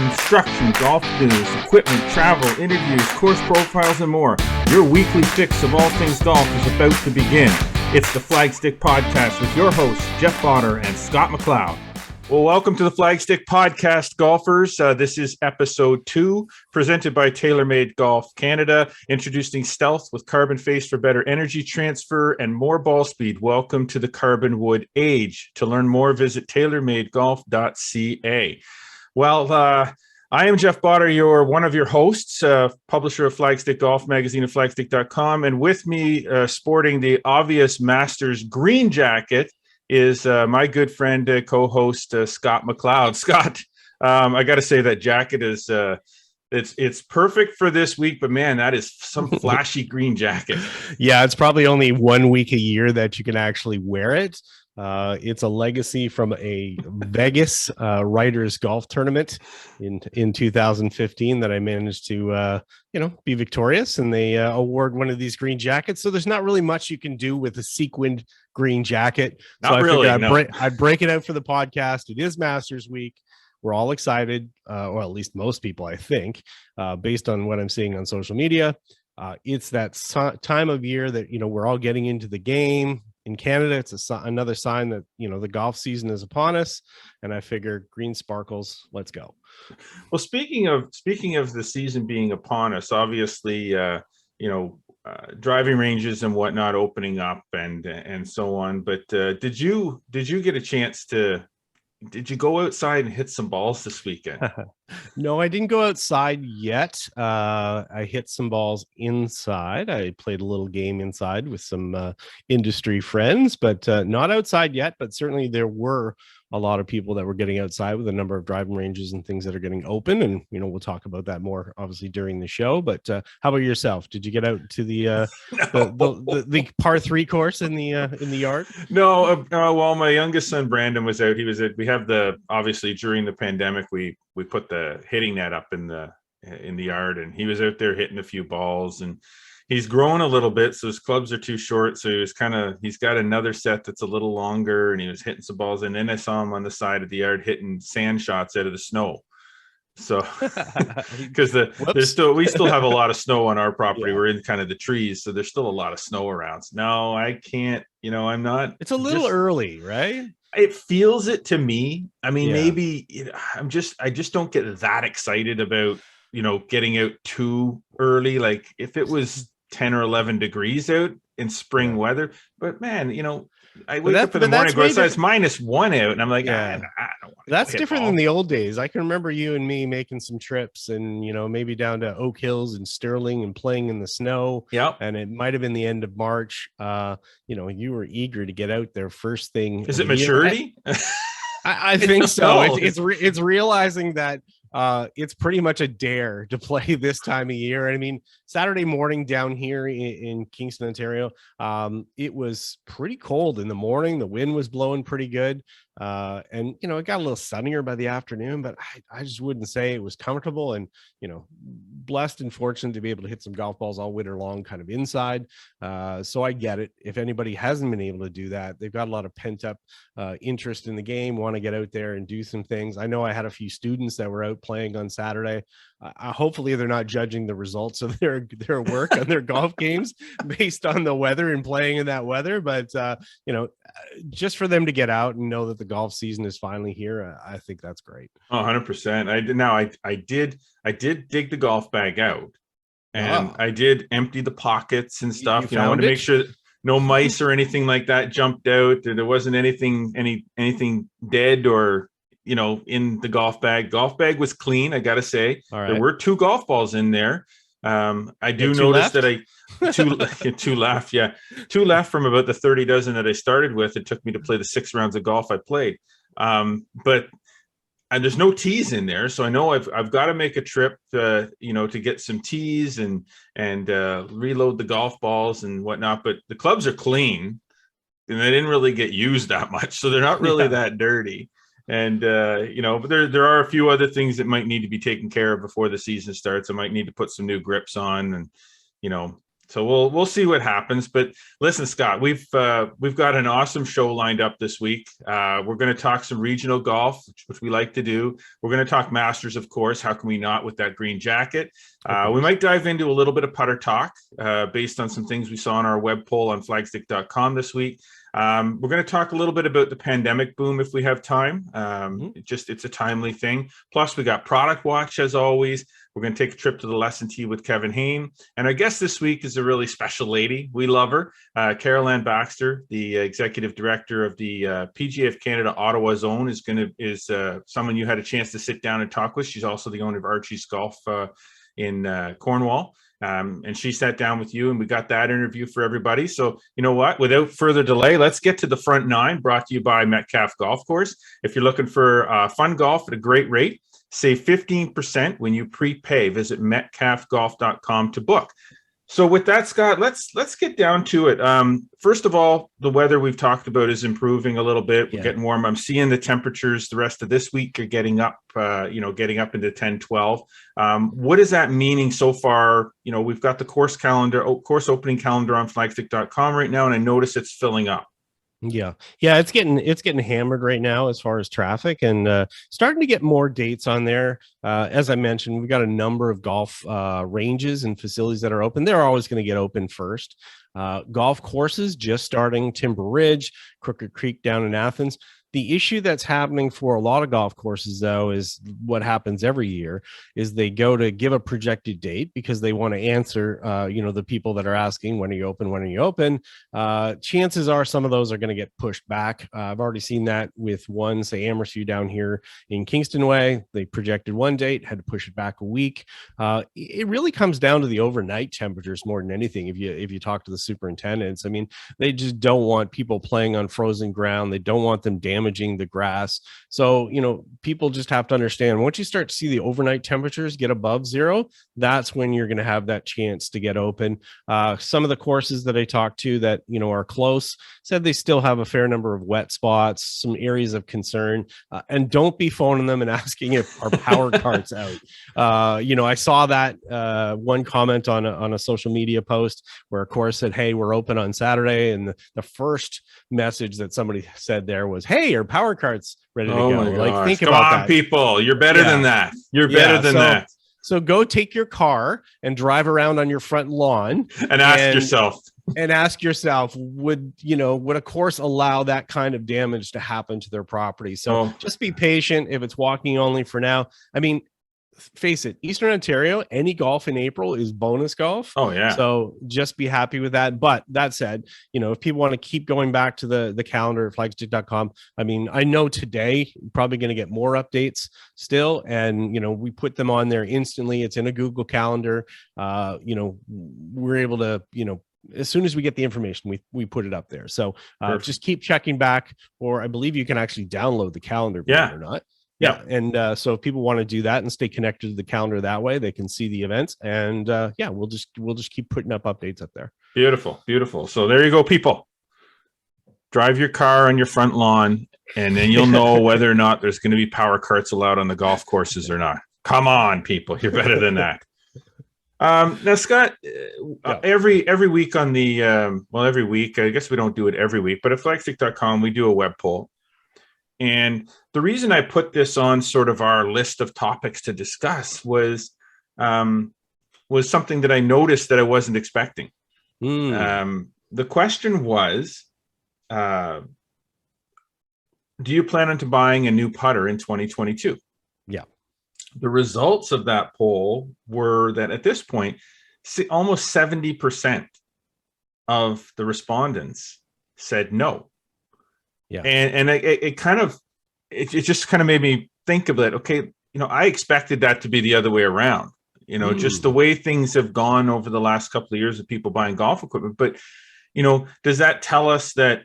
instruction, golf news, equipment, travel, interviews, course profiles, and more. Your weekly fix of all things golf is about to begin. It's the Flagstick Podcast with your hosts, Jeff Potter and Scott McLeod. Well, welcome to the Flagstick Podcast, golfers. This is episode 2, presented by TaylorMade Golf Canada, introducing Stealth with carbon face for better energy transfer and more ball speed. Welcome to the carbon wood age. To learn more, visit taylormadegolf.ca. Well, I am Jeff Potter, one of your hosts, publisher of Flagstick Golf Magazine and flagstick.com. And with me, sporting the obvious Masters green jacket, is my good friend, co-host Scott McLeod. Scott, I got to say that jacket is it's perfect for this week, but man, that is some flashy green jacket. Yeah, it's probably only 1 week a year that you can actually wear it. It's a legacy from a Vegas writers golf tournament in 2015 that I managed to be victorious, and they award one of these green jackets. So there's not really much you can do with a sequined green jacket. Not so really. I'd break it out for the podcast. It is Masters week. We're all excited, or at least most people, I think, based on what I'm seeing on social media. It's that time of year that we're all getting into the game. In Canada, it's another sign that the golf season is upon us, and I figure green sparkles. Let's go. Well, speaking of the season being upon us, obviously, driving ranges and whatnot opening up and so on. But did you get a chance to? Did you go outside and hit some balls this weekend? No, I didn't go outside yet. I hit some balls inside. I played a little game inside with some industry friends, but not outside yet. But certainly there were a lot of people that were getting outside with a number of driving ranges and things that are getting open. And, we'll talk about that more obviously during the show. But how about yourself? Did you get out to the the par 3 course in the yard? No. Well, my youngest son, Brandon, was out. We have obviously during the pandemic, we put the hitting net up in the yard, and he was out there hitting a few balls, and he's grown a little bit, so his clubs are too short. So he's got another set that's a little longer, and he was hitting some balls. And then I saw him on the side of the yard hitting sand shots out of the snow. So because we still have a lot of snow on our property. Yeah. We're in kind of the trees, so there's still a lot of snow around. So no, I can't. I'm not. It's a little early, right? It feels it to me. I mean, maybe I just don't get that excited about getting out too early. Like if it was 10 or 11 degrees out in spring weather, but man, I wake up in the morning, go outside, it's -1 out, and I'm like, I don't want to. That's different than the old days. I can remember you and me making some trips, and maybe down to Oak Hills and Sterling and playing in the snow. Yeah, and it might have been the end of March. You were eager to get out there first thing. Is it maturity? I think so. It's realizing that it's pretty much a dare to play this time of year. I mean, Saturday morning down here in Kingston, Ontario, it was pretty cold in the morning. The wind was blowing pretty good. And it got a little sunnier by the afternoon, but I just wouldn't say it was comfortable, and blessed and fortunate to be able to hit some golf balls all winter long kind of inside. So I get it. If anybody hasn't been able to do that, they've got a lot of pent up interest in the game, want to get out there and do some things. I know I had a few students that were out playing on Saturday. Hopefully they're not judging the results of their work on their golf games based on the weather and playing in that weather. But, just for them to get out and know that the golf season is finally here, I think that's great. 100%. I did dig the golf bag out, and I did empty the pockets and stuff. I wanted to make sure that no mice or anything like that jumped out. There wasn't anything dead or in the golf bag. Golf bag was clean, I gotta say. Right. There were 2 golf balls in there. I do notice that two left. Yeah. 2 left from about the 30 dozen that I started with. It took me to play the 6 rounds of golf I played. But there's no tees in there. So I know I've got to make a trip, to get some tees and reload the golf balls and whatnot. But the clubs are clean, and they didn't really get used that much. So they're not really that dirty. And, but there are a few other things that might need to be taken care of before the season starts. I might need to put some new grips on, and, So we'll see what happens. But listen, Scott, we've got an awesome show lined up this week. We're going to talk some regional golf, which we like to do. We're going to talk Masters, of course. How can we not with that green jacket? We might dive into a little bit of putter talk based on some things we saw on our web poll on flagstick.com this week. We're going to talk a little bit about the pandemic boom if we have time. It's a timely thing. Plus, we got product watch as always. We're going to take a trip to the Lesson Tee with Kevin Hain. And our guest this week is a really special lady. We love her. Ann Baxter, the executive director of the PGA of Canada Ottawa Zone, is someone you had a chance to sit down and talk with. She's also the owner of Archie's Golf in Cornwall. And she sat down with you, and we got that interview for everybody. So you know what? Without further delay, let's get to the front nine, brought to you by Metcalf Golf Course. If you're looking for fun golf at a great rate, save 15% when you prepay. Visit metcalfgolf.com to book. So with that, Scott, let's get down to it. First of all, the weather we've talked about is improving a little bit. We're getting warm. I'm seeing the temperatures the rest of this week are getting up, getting up into 10, 12. What is that meaning so far? We've got the course opening calendar on flagstick.com right now, and I notice it's filling up. Yeah, it's getting hammered right now as far as traffic, and starting to get more dates on there. As I mentioned, we've got a number of golf ranges and facilities that are open. They're always going to get open first. Golf courses just starting: Timber Ridge, Crooked Creek down in Athens. The issue that's happening for a lot of golf courses, though, is what happens every year is they go to give a projected date because they want to answer, the people that are asking, when are you open? When are you open? Chances are some of those are going to get pushed back. I've already seen that with one, say Amherst down here in Kingston Way. They projected one date, had to push it back a week. It really comes down to the overnight temperatures more than anything. If you talk to the superintendents, I mean, they just don't want people playing on frozen ground. They don't want them damaging the grass. So, people just have to understand, once you start to see the overnight temperatures get above zero, that's when you're going to have that chance to get open. Some of the courses that I talked to that, are close said they still have a fair number of wet spots, some areas of concern, and don't be phoning them and asking if our power cart's out. I saw that one comment on a social media post where a course said, hey, we're open on Saturday. And the first message that somebody said there was, hey, your power cart's ready to go. Like, think about that. People, you're better than that. You're better than that. So go take your car and drive around on your front lawn and ask yourself, would a course allow that kind of damage to happen to their property? So just be patient. If it's walking only for now, I mean, face it, Eastern Ontario, any golf in April is bonus golf. Oh yeah. So just be happy with that. But that said, if people want to keep going back to the calendar at flagstick.com, I mean, I know today probably going to get more updates still. And, we put them on there instantly. It's in a Google Calendar. We're able to, as soon as we get the information, we put it up there. So just keep checking back, or I believe you can actually download the calendar, believe it or not. Yeah. And so if people want to do that and stay connected to the calendar that way, they can see the events. And we'll just keep putting up updates up there. Beautiful. So there you go, people. Drive your car on your front lawn, and then you'll know whether or not there's going to be power carts allowed on the golf courses or not. Come on, people. You're better than that. Now, Scott, every week on the every week, I guess we don't do it every week, but at flagstick.com, we do a web poll. And the reason I put this on sort of our list of topics to discuss was something that I noticed that I wasn't expecting. The question was, do you plan on buying a new putter in 2022? Yeah. The results of that poll were that at this point, almost 70% of the respondents said no. Yeah. And it just kind of made me think of it. Okay, I expected that to be the other way around. Just the way things have gone over the last couple of years of people buying golf equipment. But does that tell us that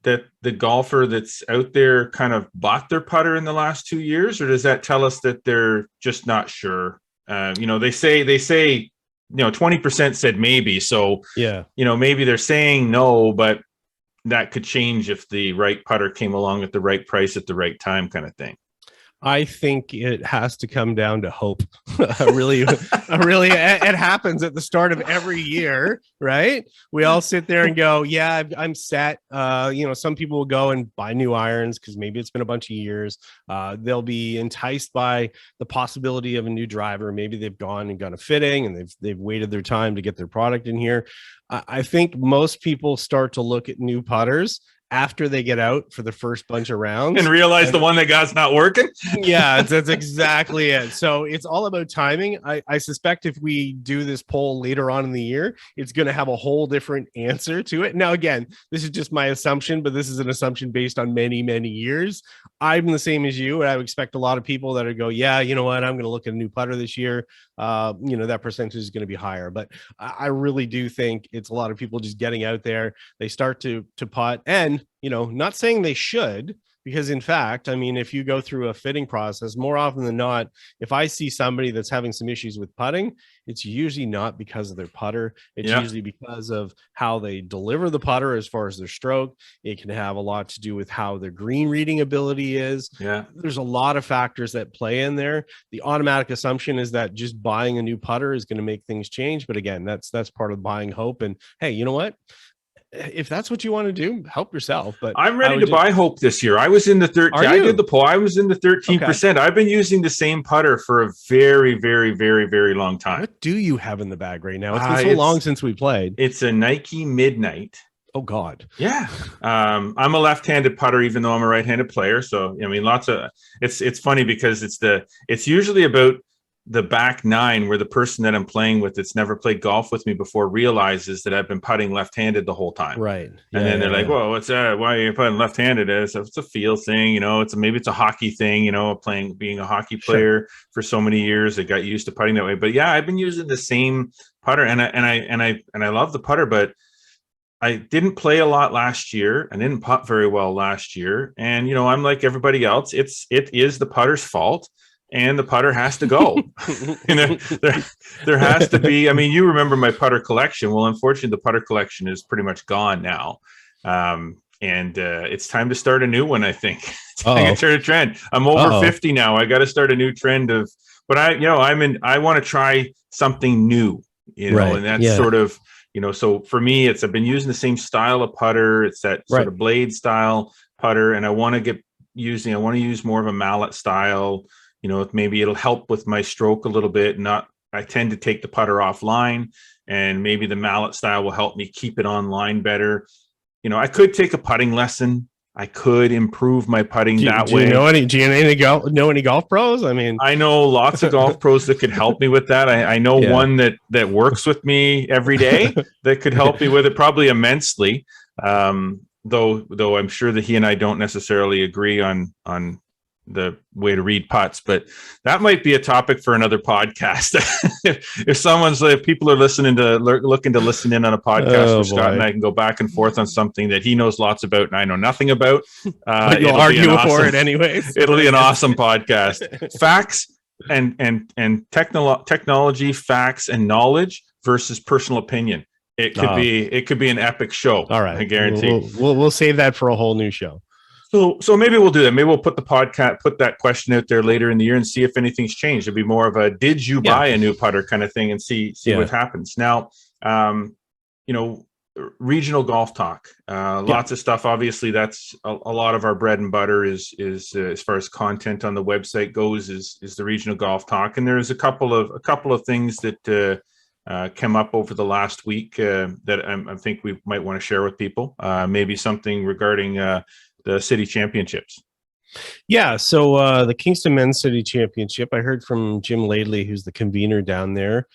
the golfer that's out there kind of bought their putter in the last 2 years, or does that tell us that they're just not sure? They say 20% said maybe. So maybe they're saying no, but that could change if the right putter came along at the right price at the right time, kind of thing. I think it has to come down to hope. It happens at the start of every year, right? We all sit there and go, yeah, I'm set. Some people will go and buy new irons because maybe it's been a bunch of years. They'll be enticed by the possibility of a new driver. Maybe they've gone and got a fitting and they've waited their time to get their product in here. I think most people start to look at new putters after they get out for the first bunch of rounds and realize the one they got's not working. Yeah, that's exactly it. So it's all about timing. I suspect if we do this poll later on in the year, it's going to have a whole different answer to it. Now, again, this is just my assumption, but this is an assumption based on many, many years. I'm the same as you, and I would expect a lot of people that would go, yeah, you know what, I'm going to look at a new putter this year. That percentage is going to be higher, but I really do think it's a lot of people just getting out there. They start to putt, and not saying they should, because in fact, I mean, if you go through a fitting process, more often than not, if I see somebody that's having some issues with putting, it's usually not because of their putter. It's usually because of how they deliver the putter as far as their stroke. It can have a lot to do with how their green reading ability is. Yeah. There's a lot of factors that play in there. The automatic assumption is that just buying a new putter is going to make things change. But again, that's part of buying hope. And hey, you know what? If that's what you want to do, help yourself. But I'm ready to buy Hope this year. I was in the 13. I did the poll. I was in the 13%. Okay. I've been using the same putter for a very, very, very, very long time. What do you have in the bag right now? It's been so long since we played. It's a Nike Midnight. Oh God. Yeah. I'm a left-handed putter, even though I'm a right-handed player. So I mean, it's funny because it's usually about the back nine where the person that I'm playing with that's never played golf with me before realizes that I've been putting left-handed the whole time. Right. And then they're like, well, what's that? Why are you putting left-handed? It's a feel thing, maybe it's a hockey thing, being a hockey player for so many years. I got used to putting that way. But yeah, I've been using the same putter and I love the putter, but I didn't play a lot last year. I didn't putt very well last year. And I'm like everybody else. It is the putter's fault. And the putter has to go. there has to be. I mean, you remember my putter collection. Well, unfortunately, the putter collection is pretty much gone now, and it's time to start a new one. I think I can turn a trend. I'm over 50 now. I got to start a new trend of. But I want to try something new. And that's sort of. So for me, I've been using the same style of putter. It's that sort of blade style putter, and I want to use more of a mallet style. Maybe it'll help with my stroke a little bit. I tend to take the putter offline, and maybe the mallet style will help me keep it online better. I could take a putting lesson. I could improve my putting that way. Do you know any golf pros? I mean, I know lots of golf pros that could help me with that. I know one that works with me every day that could help me with it, probably immensely. Though I'm sure that he and I don't necessarily agree on the way to read putts, but that might be a topic for another podcast. if people are looking to listen in on a podcast where Scott and I can go back and forth on something that he knows lots about and I know nothing about, but you'll argue for it anyways. It'll be an awesome podcast. Facts and technology, facts and knowledge versus personal opinion. It could be an epic show. All right, I guarantee. We'll save that for a whole new show. So maybe we'll do that. Maybe we'll put that question out there later in the year and see if anything's changed. It'd be more of a did you buy a new putter kind of thing and see what happens. Now, regional golf talk. Lots of stuff. Obviously, that's a lot of our bread and butter is as far as content on the website goes is the regional golf talk. And there's a couple of things that came up over the last week that I think we might want to share with people. Maybe something regarding the city championships. Yeah, so the Kingston Men's City Championship, I heard from Jim Laidley, who's the convener down there,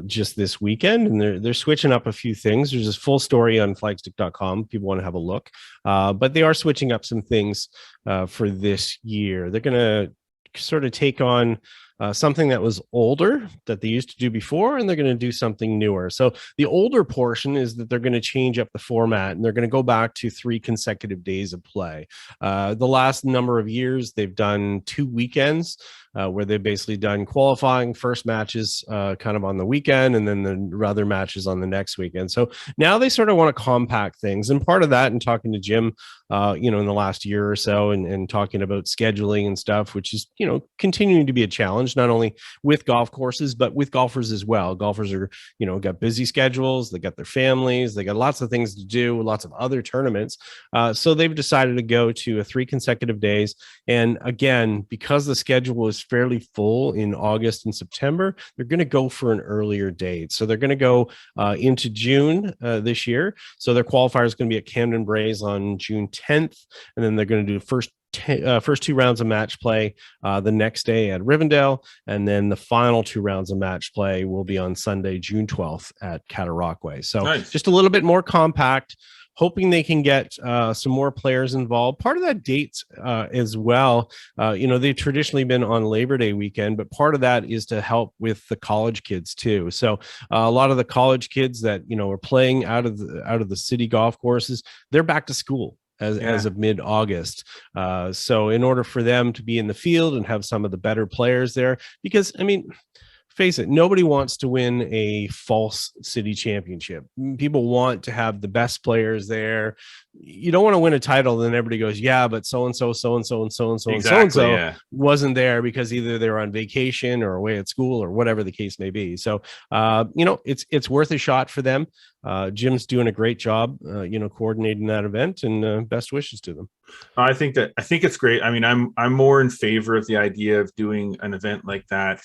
just this weekend, and they're switching up a few things. There's this full story on flagstick.com if people want to have a look, but they are switching up some things for this year. They're going to sort of take on something that was older that they used to do before, and they're going to do something newer. So the older portion is that they're going to change up the format, and they're going to go back to 3 consecutive days of play. The last number of years, they've done 2 weekends where they've basically done qualifying first matches kind of on the weekend, and then the other matches on the next weekend. So now they sort of want to compact things. And part of that, and talking to Jim, in the last year or so, and talking about scheduling and stuff, which is, continuing to be a challenge. challenge, not only with golf courses, but with golfers as well. Golfers are, got busy schedules, they got their families, they got lots of things to do, lots of other tournaments. So they've decided to go to 3 consecutive days. And again, because the schedule is fairly full in August and September, they're going to go for an earlier date. So they're going to go into June this year. So their qualifier is going to be at Camden Braes on June 10th. And then they're going to do first 2 rounds of match play the next day at Rivendell, and then the final 2 rounds of match play will be on Sunday, June 12th at Cataraqui. So nice. Just a little bit more compact, hoping they can get some more players involved. Part of that date as well, they've traditionally been on Labor Day weekend, but part of that is to help with the college kids too. So a lot of the college kids that, are playing out of the city golf courses, they're back to school as of mid-August. So in order for them to be in the field and have some of the better players there, because face it, nobody wants to win a false city championship. People want to have the best players there. You don't want to win a title, then everybody goes, yeah, but so-and-so wasn't there because either they were on vacation or away at school or whatever the case may be. So, it's worth a shot for them. Jim's doing a great job, coordinating that event, and best wishes to them. I think it's great. I'm more in favor of the idea of doing an event like that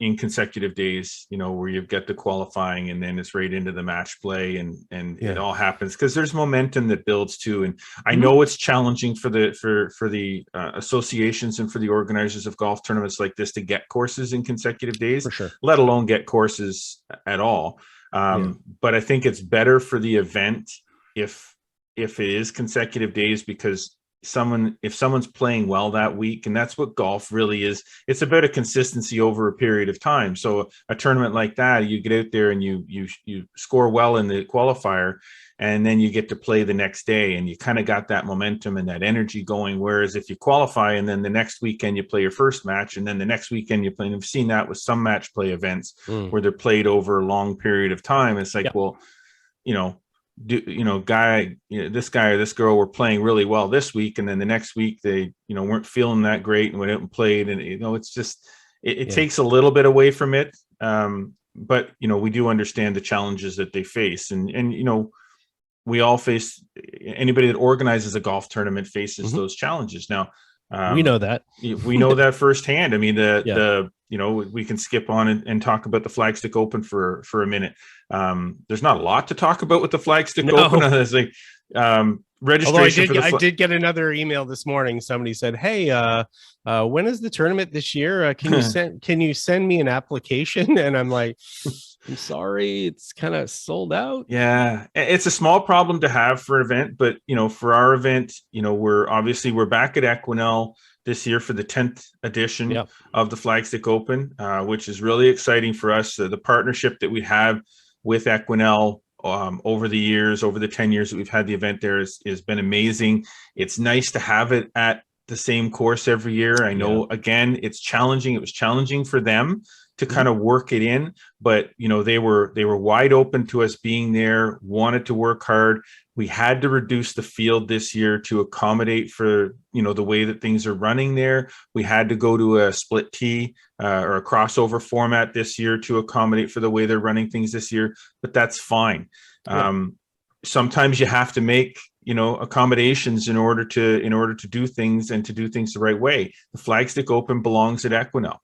in consecutive days, where you get the qualifying and then it's right into the match play and it all happens, because there's momentum that builds too. And I know it's challenging for the associations and for the organizers of golf tournaments like this to get courses in consecutive days, for sure, let alone get courses at all. But I think it's better for the event if it is consecutive days, because if someone's playing well that week, and that's what golf really is, it's about a consistency over a period of time. So a tournament like that, you get out there and you score well in the qualifier, and then you get to play the next day, and you kind of got that momentum and that energy going. Whereas if you qualify and then the next weekend you play your first match, and then the next weekend you play, and I've seen that with some match play events where they're played over a long period of time. It's like, well, this guy or this girl were playing really well this week, and then the next week they weren't feeling that great and went out and played, and it's just it takes a little bit away from it, but we do understand the challenges that they face, and we all face, anybody that organizes a golf tournament faces those challenges. Now we know that firsthand. We can skip on and talk about the Flagstick Open for a minute. There's not a lot to talk about with the Flagstick Open. It's like registration. I did get another email this morning. Somebody said, "Hey, when is the tournament this year? Can you send me an application?" And I'm like, I'm sorry, it's kind of sold out. Yeah, it's a small problem to have for an event, but for our event, we're back at Equinel this year for the 10th edition of the Flagstick Open, which is really exciting for us. The partnership that we have with Equinel over the years, over the 10 years that we've had the event there has been amazing. It's nice to have it at the same course every year. I know, again, it's challenging. It was challenging for them to kind of work it in, but they were wide open to us being there, wanted to work hard. We had to reduce the field this year to accommodate for the way that things are running there. We had to go to a split tee or a crossover format this year to accommodate for the way they're running things this year, but that's fine. Sometimes you have to make accommodations in order to do things, and to do things the right way. The Flagstick Open belongs at Equinel.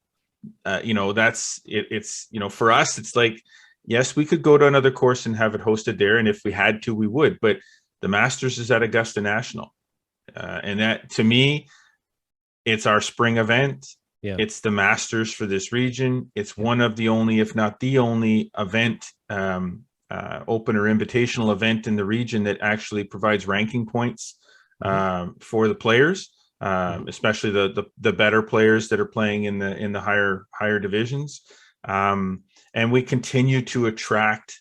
That's it. It's for us, it's like, yes, we could go to another course and have it hosted there, and if we had to, we would. But the Masters is at Augusta National, and that, to me, it's our spring event. It's the Masters for this region. It's one of the only, if not the only, event, open or invitational event in the region that actually provides ranking points for the players. Especially the better players that are playing in the higher divisions, and we continue to attract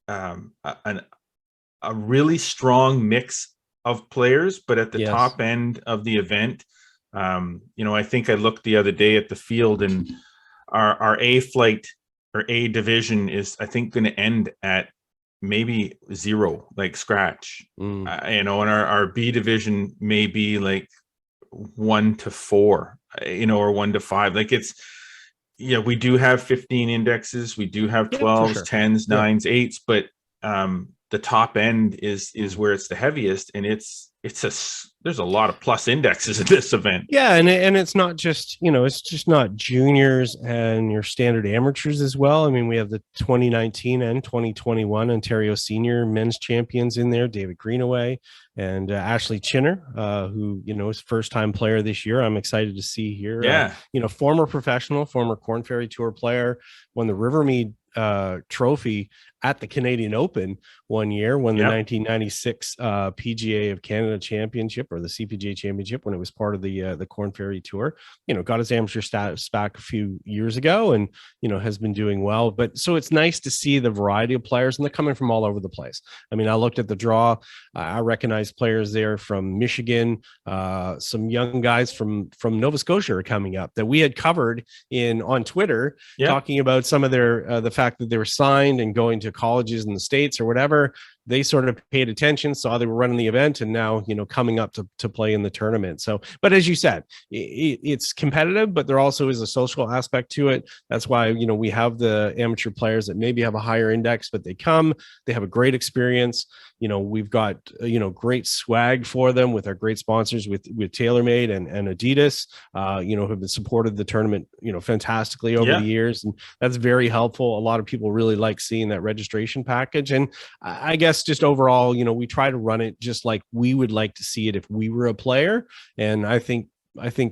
a really strong mix of players. But at the top end of the event, I think I looked the other day at the field, and our A flight or A division is, I think, going to end at maybe 0, like scratch. And our B division may be like 1 to 4, or 1 to 5. Like yeah, we do have 15 indexes. We do have 12s, sure. 10s, 9s, 8s, but the top end is where it's the heaviest, and there's a lot of plus indexes in this event. Yeah, and it's not just, it's just not juniors and your standard amateurs as well. I mean, we have the 2019 and 2021 Ontario Senior men's champions in there, David Greenaway and Ashley Chinner, who, is first-time player this year. I'm excited to see here. Yeah. Former professional, former Corn Ferry Tour player, won the Rivermead trophy at the Canadian Open one year, won the 1996 PGA of Canada Championship, or the CPGA Championship, when it was part of the Corn Ferry Tour. Got his amateur status back a few years ago, and has been doing well. But so it's nice to see the variety of players, and they're coming from all over the place. I mean, I looked at the draw. I recognize players there from Michigan. Some young guys from Nova Scotia are coming up that we had covered on Twitter, talking about some of their the fact that they were signed and going to colleges in the States or whatever. They sort of paid attention, saw they were running the event, and now, coming up to play in the tournament. So, but as you said, it's competitive, but there also is a social aspect to it. That's why, we have the amateur players that maybe have a higher index, but they have a great experience. We've got, great swag for them with our great sponsors with TaylorMade and Adidas, who have been supported the tournament, fantastically over the years. And that's very helpful. A lot of people really like seeing that registration package. And I guess just overall, we try to run it just like we would like to see it if we were a player. And I think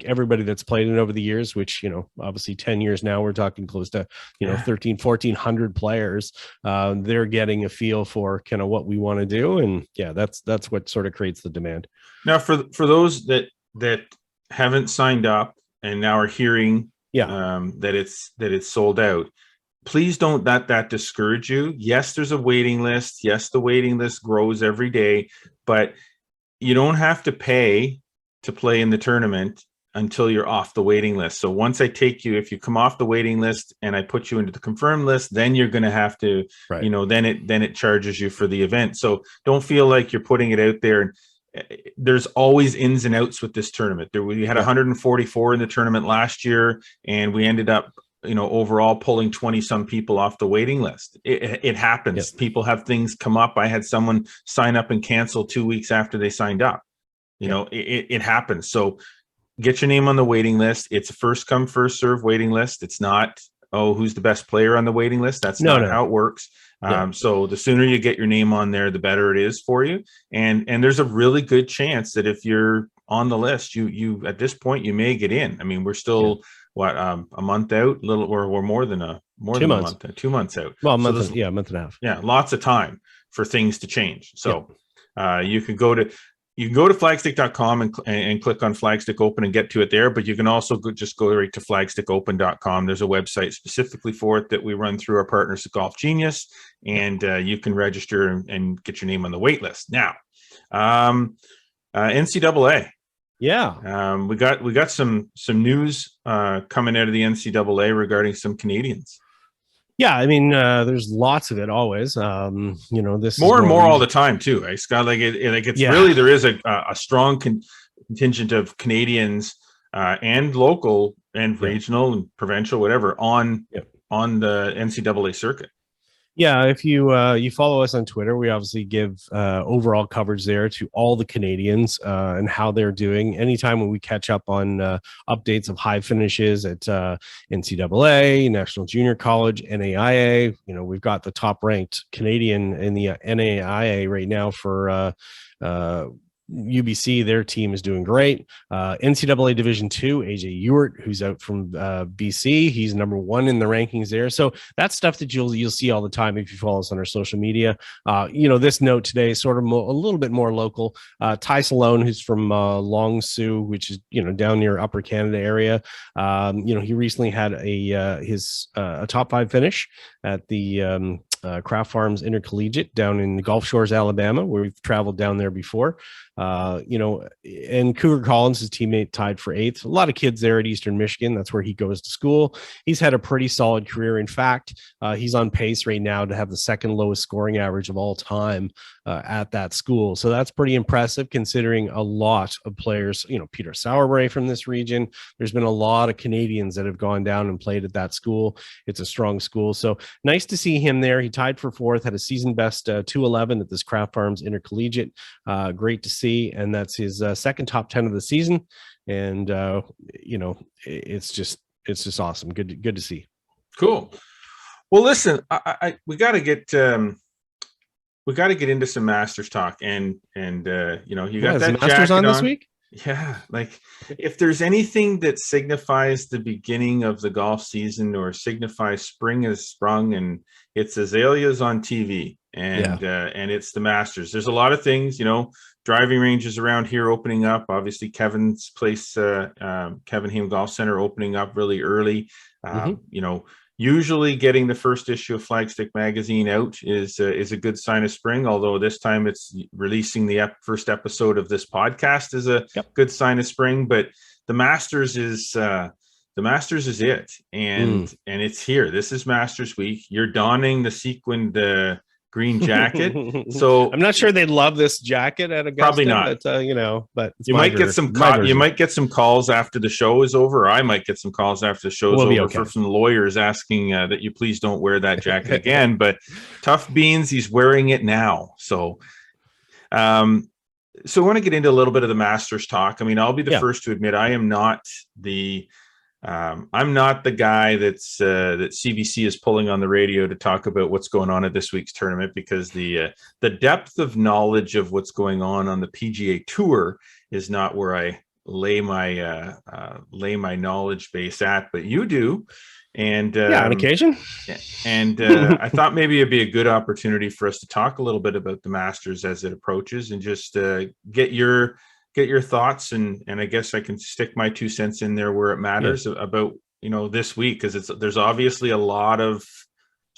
everybody that's played it over the years, which, obviously 10 years now, we're talking close to, 1,400 players, they're getting a feel for kind of what we want to do. And that's what sort of creates the demand. Now, for those that haven't signed up and now are hearing that it's sold out, please don't let that discourage you. Yes, there's a waiting list. Yes, the waiting list grows every day, but you don't have to pay to play in the tournament until you're off the waiting list. So once if you come off the waiting list and I put you into the confirmed list, then you're going to have to, then it charges you for the event. So don't feel like you're putting it out there. There's always ins and outs with this tournament. We had 144 in the tournament last year, and we ended up, overall pulling 20 some people off the waiting list. It happens. People have things come up. I had someone sign up and cancel 2 weeks after they signed up. It happens. So get your name on the waiting list. It's a first come, first serve waiting list. It's not, who's the best player on the waiting list. That's not how it works. So the sooner you get your name on there, the better it is for you. And there's a really good chance that if you're on the list, you at this point, you may get in. I mean, we're still a month out, or more than a month, 2 months out. Well, a month and a half. Yeah, lots of time for things to change. So you can go to flagstick.com and click on Flagstick Open and get to it there. But you can also just go right to flagstickopen.com. There's a website specifically for it that we run through our partners at Golf Genius, and you can register and get your name on the wait list. Now, NCAA. Yeah. We got some news coming out of the NCAA regarding some Canadians. Yeah, I mean, there's lots of it always. This more and more all the time too, right, Scott? Really, there is a strong contingent of Canadians and local and regional and provincial, whatever, on the NCAA circuit. Yeah, if you follow us on Twitter, we obviously give overall coverage there to all the Canadians and how they're doing. Anytime when we catch up on updates of high finishes at NCAA, National Junior College, NAIA, we've got the top ranked Canadian in the NAIA right now for UBC. Their team is doing great. NCAA Division II, AJ Ewart, who's out from BC, he's number one in the rankings there. So that's stuff that you'll see all the time if you follow us on our social media. This note today is sort of a little bit more local. Ty Salone, who's from Long Sault, which is down near Upper Canada area. He recently had a top 5 finish at the Craft Farms Intercollegiate down in Gulf Shores, Alabama, where we've traveled down there before. And Cougar Collins, his teammate, tied for 8th. A lot of kids there at Eastern Michigan. That's where he goes to school. He's had a pretty solid career. In fact, he's on pace right now to have the second lowest scoring average of all time at that school. So that's pretty impressive considering a lot of players, Peter Sauerbrey from this region. There's been a lot of Canadians that have gone down and played at that school. It's a strong school. So nice to see him there. He tied for 4th, had a season best 211 at this Kraft Farms Intercollegiate. Great to see. And that's his second top 10 of the season. And, it's just awesome. Good to see. Cool. Well, listen, we got to get into some Masters talk, and you got that Masters on this week. Yeah, like if there's anything that signifies the beginning of the golf season or signifies spring has sprung, and it's azaleas on TV, and it's the Masters. There's a lot of things, driving ranges around here opening up. Obviously, Kevin's place, Kevin Hume Golf Center, opening up really early. Usually getting the first issue of Flagstick magazine out is a good sign of spring, although this time it's releasing the first episode of this podcast is a good sign of spring. But the Masters is it, and it's here. This is Masters week. You're donning the sequined green jacket, so I'm not sure they'd love this jacket at Augusta. Probably not, but you might get some you might get some calls after the show is over. Or I might get some calls after the show is over from lawyers asking that you please don't wear that jacket again. But tough beans, he's wearing it now. So I want to get into a little bit of the Masters talk. I mean, I'll be the first to admit I am not I'm not the guy that CBC is pulling on the radio to talk about what's going on at this week's tournament, because the depth of knowledge of what's going on the PGA Tour is not where I lay my knowledge base at, but you do. And on occasion. And I thought maybe it'd be a good opportunity for us to talk a little bit about the Masters as it approaches, and just get your thoughts, and I guess I can stick my 2 cents in there where it matters about this week, because there's obviously a lot of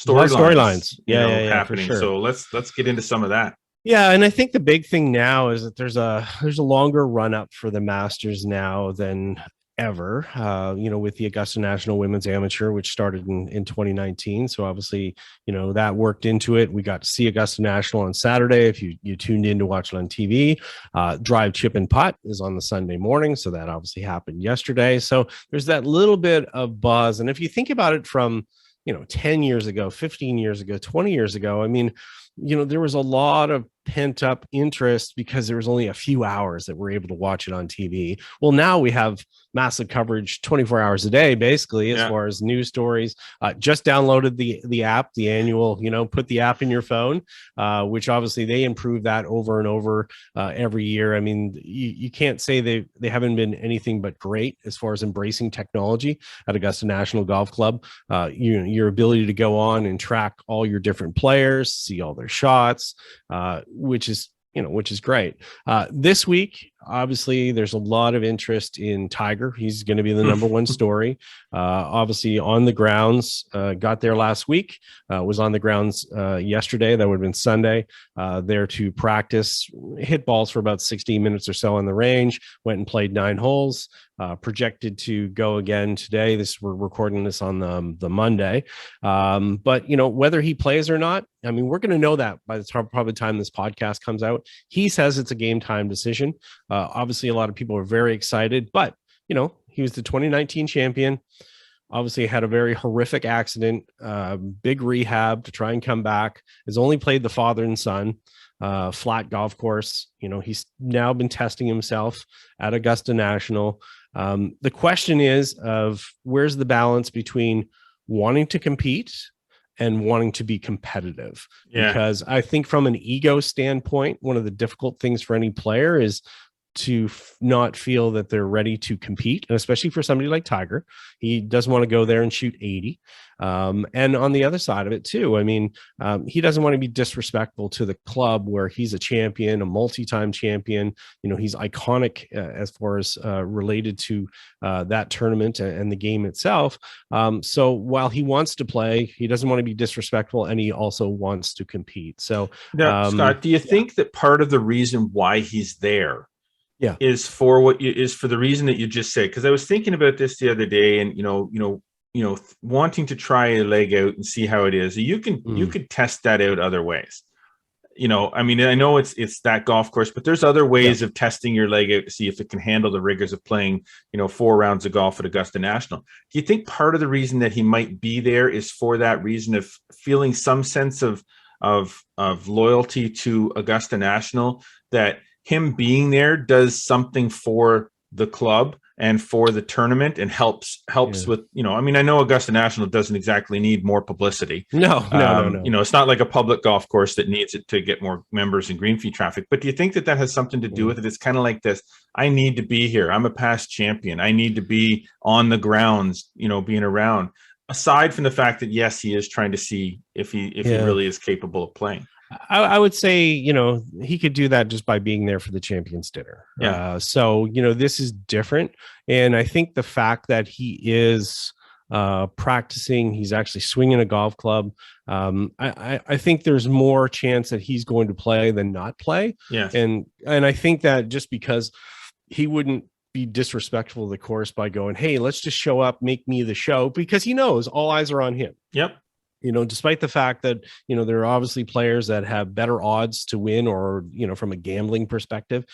storylines happening. Sure. So let's get into some of that. Yeah, and I think the big thing now is that there's a longer run up for the Masters now than ever, with the Augusta National Women's Amateur, which started in 2019. So obviously, that worked into it. We got to see Augusta National on Saturday. If you tuned in to watch it on TV, Drive, Chip, and Putt is on the Sunday morning. So that obviously happened yesterday. So there's that little bit of buzz. And if you think about it from, 10 years ago, 15 years ago, 20 years ago, I mean, there was a lot of pent up interest because there was only a few hours that we're able to watch it on TV. Well, now we have massive coverage 24 hours a day, basically, as far as news stories. Just downloaded the app, the annual, put the app in your phone, which obviously they improve that over and over every year. I mean, you can't say they haven't been anything but great as far as embracing technology at Augusta National Golf Club. Your ability to go on and track all your different players, see all their shots, which is great. This week, obviously, there's a lot of interest in Tiger. He's going to be the number one story. Obviously, on the grounds, got there last week, was on the grounds yesterday. That would have been Sunday, there to practice, hit balls for about 16 minutes or so on the range, went and played 9 holes. Projected to go again today. We're recording this on the Monday. But whether he plays or not, I mean, we're going to know that by the probably time this podcast comes out. He says it's a game time decision. Obviously, a lot of people are very excited, but he was the 2019 champion. Obviously had a very horrific accident, big rehab to try and come back. Has only played the father and son. Flat golf course. He's now been testing himself at Augusta National. The question is of where's the balance between wanting to compete and wanting to be competitive? Because I think from an ego standpoint, one of the difficult things for any player is not feel that they're ready to compete, and especially for somebody like Tiger, he doesn't want to go there and shoot 80. And on the other side of it too, I mean, he doesn't want to be disrespectful to the club where he's a champion, a multi-time champion. You know, he's iconic as far as related to that tournament and the game itself. So while he wants to play, he doesn't want to be disrespectful, and he also wants to compete. So now, Scott, do you think that part of the reason why he's there is for the reason that you just said? Because I was thinking about this the other day, and wanting to try a leg out and see how it is. You could test that out other ways. I mean, I know it's that golf course, but there's other ways of testing your leg out to see if it can handle the rigors of playing, 4 rounds of golf at Augusta National. Do you think part of the reason that he might be there is for that reason of feeling some sense of loyalty to Augusta National, that him being there does something for the club and for the tournament and helps with, I mean, I know Augusta National doesn't exactly need more publicity. No. It's not like a public golf course that needs it to get more members and green fee traffic. But do you think that has something to do with it? It's kind of like this: I need to be here. I'm a past champion. I need to be on the grounds, being around. Aside from the fact that, yes, he is trying to see if he really is capable of playing. I would say, he could do that just by being there for the champions dinner. Yeah. So, this is different. And I think the fact that he is practicing, he's actually swinging a golf club. I think there's more chance that he's going to play than not play. Yeah. And I think that just because he wouldn't be disrespectful of the course by going, hey, let's just show up, make me the show, because he knows all eyes are on him. Yep. Despite the fact that, there are obviously players that have better odds to win, or, from a gambling perspective,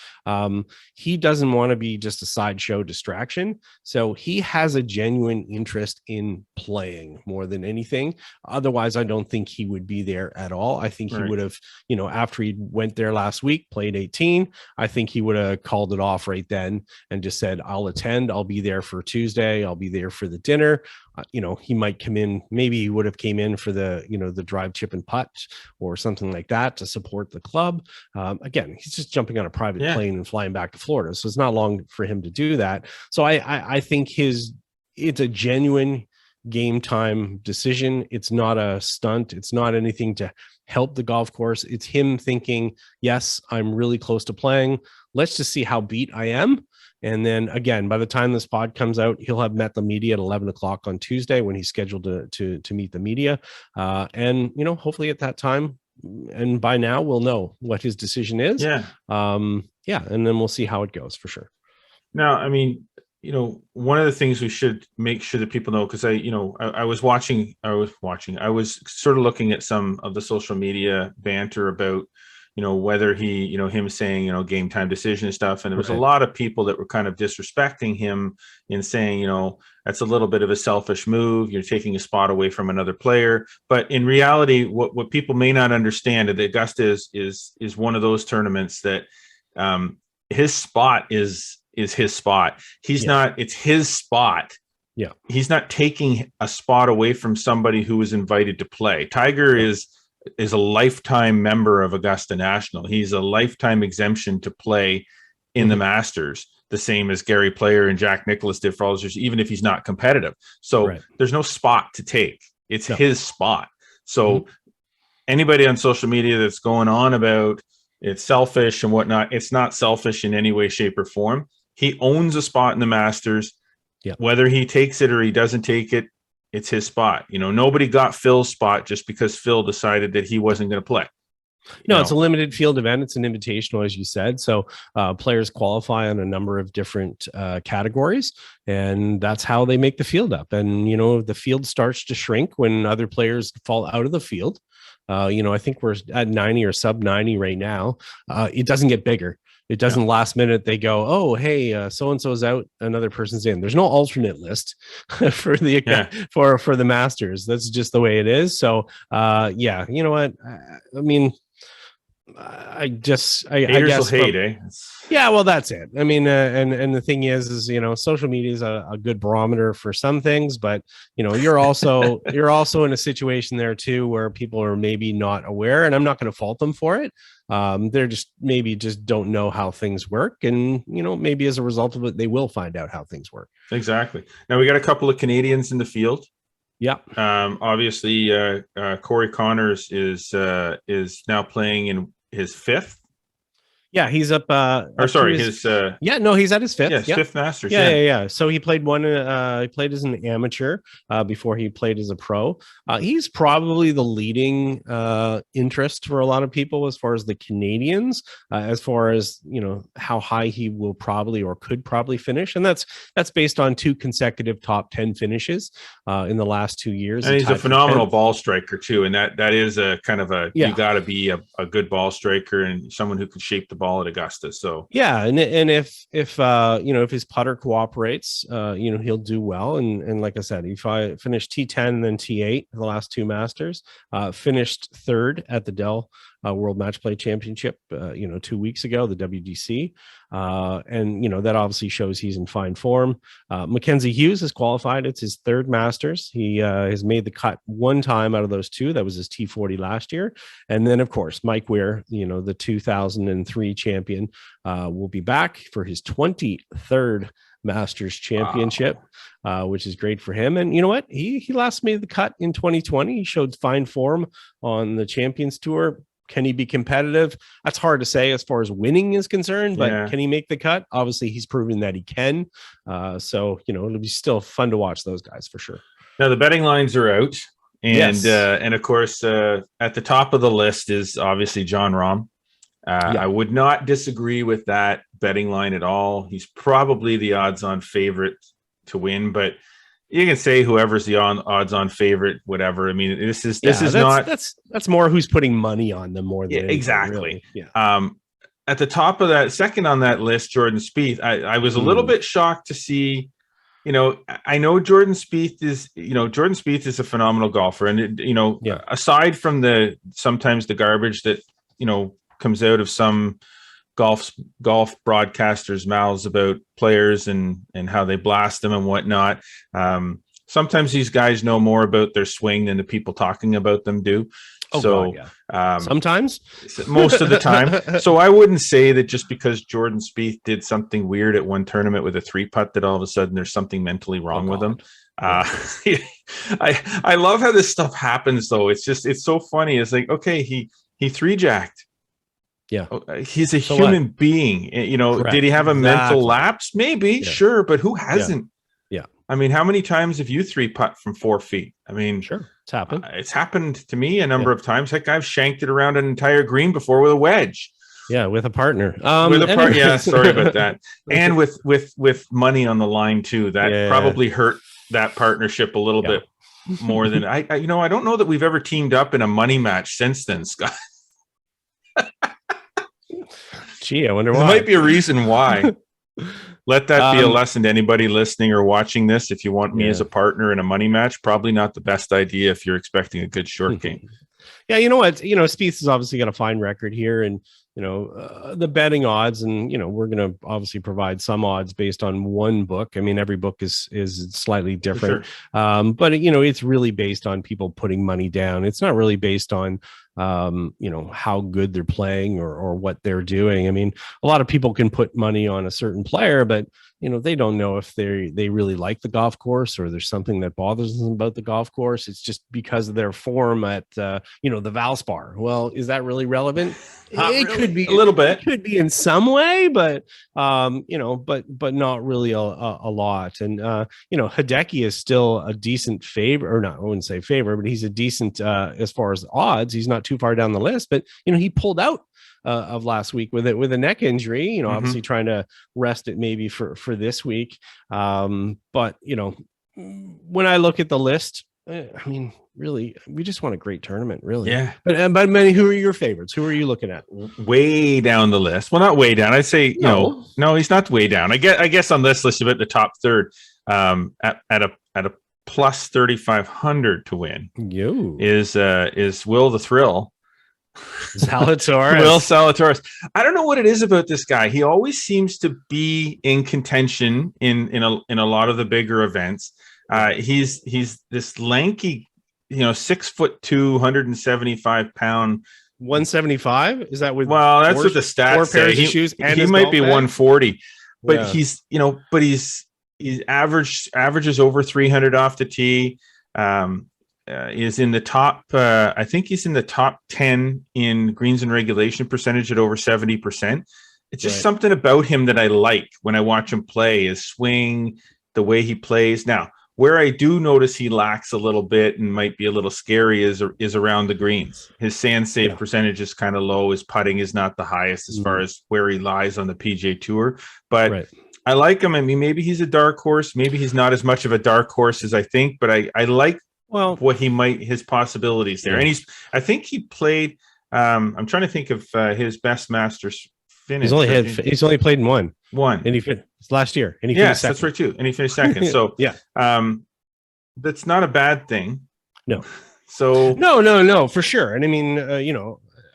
he doesn't want to be just a sideshow distraction. So he has a genuine interest in playing more than anything. Otherwise, I don't think he would be there at all. I think he would have, after he went there last week, played 18, I think he would have called it off right then and just said, I'll attend. I'll be there for Tuesday. I'll be there for the dinner. He might come in, maybe he would have came in for the, the drive, chip and putt or something like that to support the club. Again, he's just jumping on a private plane and flying back to Florida. So it's not long for him to do that. So I think it's a genuine game time decision. It's not a stunt. It's not anything to help the golf course. It's him thinking, yes, I'm really close to playing. Let's just see how beat I am. And then again, by the time this pod comes out, he'll have met the media at 11 o'clock on Tuesday when he's scheduled to meet the media. And, hopefully at that time, and by now we'll know what his decision is. Yeah. And then we'll see how it goes for sure. Now, I mean, one of the things we should make sure that people know, because I was sort of looking at some of the social media banter about, whether he, him saying, game time decision and stuff. And there was a lot of people that were kind of disrespecting him in saying, that's a little bit of a selfish move. You're taking a spot away from another player. But in reality, what people may not understand is that Augusta is one of those tournaments that his spot is his spot. It's his spot. Yeah. He's not taking a spot away from somebody who was invited to play. Tiger is a lifetime member of Augusta National. He's a lifetime exemption to play in the Masters, the same as Gary Player and Jack Nicklaus did for all those years, even if he's not competitive. So there's no spot to take. It's his spot. So anybody on social media that's going on about it's selfish and whatnot, it's not selfish in any way, shape, or form. He owns a spot in the Masters. Yeah. Whether he takes it or he doesn't take it, it's his spot. Nobody got Phil's spot just because Phil decided that he wasn't going to play. No, it's a limited field event. It's an invitational, as you said. So players qualify on a number of different categories, and that's how they make the field up. And, the field starts to shrink when other players fall out of the field. I think we're at 90 or sub 90 right now. It doesn't get bigger. It doesn't last minute. They go, oh, hey, so-and-so's out, another person's in. There's no alternate list for the for the Masters. That's just the way it is. So, you know what? I mean, I Haters guess will hate, eh? Yeah, well, that's it. I mean, and the thing is, social media is a good barometer for some things, but you're also in a situation there too where people are maybe not aware, and I'm not going to fault them for it. They're just don't know how things work, and maybe as a result of it, they will find out how things work. Exactly. Now we got a couple of Canadians in the field. Yeah. Obviously, Corey Connors is now playing in his fifth. Yeah, he's up. He's at his fifth. Yeah, fifth Masters. Yeah. So he played one. He played as an amateur before he played as a pro. He's probably the leading interest for a lot of people as far as the Canadians, as far as how high he will probably or could probably finish, and that's based on 2 consecutive top 10 finishes in the last 2 years. And he's a phenomenal ball striker too, and that is a kind of a you got to be a good ball striker and someone who can shape the ball at Augusta. So and if his putter cooperates, he'll do well. And like I said, if I finished T10 and then T8 the last 2 Masters, finished third at the Dell World Match Play Championship 2 weeks ago, the WDC, and that obviously shows he's in fine form. Mackenzie Hughes has qualified. It's his 3rd Masters. He has made the cut 1 time out of those 2. That was his T40 last year. And then of course Mike Weir, the 2003 champion, will be back for his 23rd Masters Championship. Wow. Which is great for him. And you know what? He last made the cut in 2020. He showed fine form on the Champions Tour. Can he be competitive? That's hard to say as far as winning is concerned, but can he make the cut? Obviously, he's proven that he can. So, it'll be still fun to watch those guys for sure. Now, the betting lines are out. And and of course, at the top of the list is obviously Jon Rahm. I would not disagree with that betting line at all. He's probably the odds-on favorite to win, but you can say whoever's the odds-on favorite, whatever. I mean, that's more who's putting money on them more than anything, exactly. Really. Yeah. At the top of that, second on that list, Jordan Spieth. I was a little bit shocked to see. I know Jordan Spieth is a phenomenal golfer, and aside from sometimes the garbage that comes out of some golf broadcasters' mouths about players and how they blast them and whatnot. Sometimes these guys know more about their swing than the people talking about them do. Sometimes, most of the time. So I wouldn't say that just because Jordan Spieth did something weird at one tournament with a 3-putt that all of a sudden there's something mentally wrong with him. I love how this stuff happens though. It's so funny. It's like, okay, he 3-jacked. Yeah, he's a human being. Correct. Did he have a mental lapse? Maybe, sure, but who hasn't? Yeah. I mean, how many times have you 3-putt from 4 feet? I mean, sure, it's happened. It's happened to me a number of times. Heck, I've shanked it around an entire green before with a wedge. Yeah, with a partner. Yeah, sorry about that. And with money on the line too. That probably hurt that partnership a little bit more than I don't know that we've ever teamed up in a money match since then, Scott. Gee, I wonder why. There might be a reason why. Let that be a lesson to anybody listening or watching this. If you want me as a partner in a money match, probably not the best idea if you're expecting a good short game. Yeah, you know what? Spieth is obviously got a fine record here, and the betting odds, and we're going to obviously provide some odds based on one book. I mean, every book is slightly different, but it's really based on people putting money down. It's not really based on how good they're playing or what they're doing. I mean, a lot of people can put money on a certain player, but they don't know if they really like the golf course or there's something that bothers them about the golf course. It's just because of their form at the Valspar. Well, is that really relevant? Could be a little bit. It could be in some way, but but not really a lot. And Hideki is still a decent favor, or not. I wouldn't say favor, but he's a decent as far as odds. He's not too far down the list, but he pulled out of last week with a neck injury, obviously trying to rest it maybe for this week. But when I look at the list, I mean, really, we just want a great tournament, really. Yeah. But many, who are your favorites? Who are you looking at? Way down the list. Well, not way down. I'd say no, he's not way down. I guess on this list, about the top third, at a plus 3,500 to win is Will the Thrill. Zalatoris. Will Zalatoris. I don't know what it is about this guy. He always seems to be in contention in a lot of the bigger events. He's this lanky, 6'2", 175-pound. 175. Is that with? Well, that's what the stats four say. Pairs of shoes, and he might be 140, but yeah. he's averages over 300 off the tee. Is in the top. I think he's in the top 10 in greens and regulation percentage at over 70%. It's just something about him that I like when I watch him play. His swing, the way he plays. Now, where I do notice he lacks a little bit and might be a little scary is around the greens. His sand save percentage is kind of low. His putting is not the highest as far as where he lies on the PGA Tour. But I like him. I mean, maybe he's a dark horse. Maybe he's not as much of a dark horse as I think. But I like what his possibilities there. And I think he played. I'm trying to think of his best Masters finish. He's only played in one, and he finished last year, and he finished second. That's right too, and he finished second. So that's not a bad thing. No. So no, for sure. And I mean,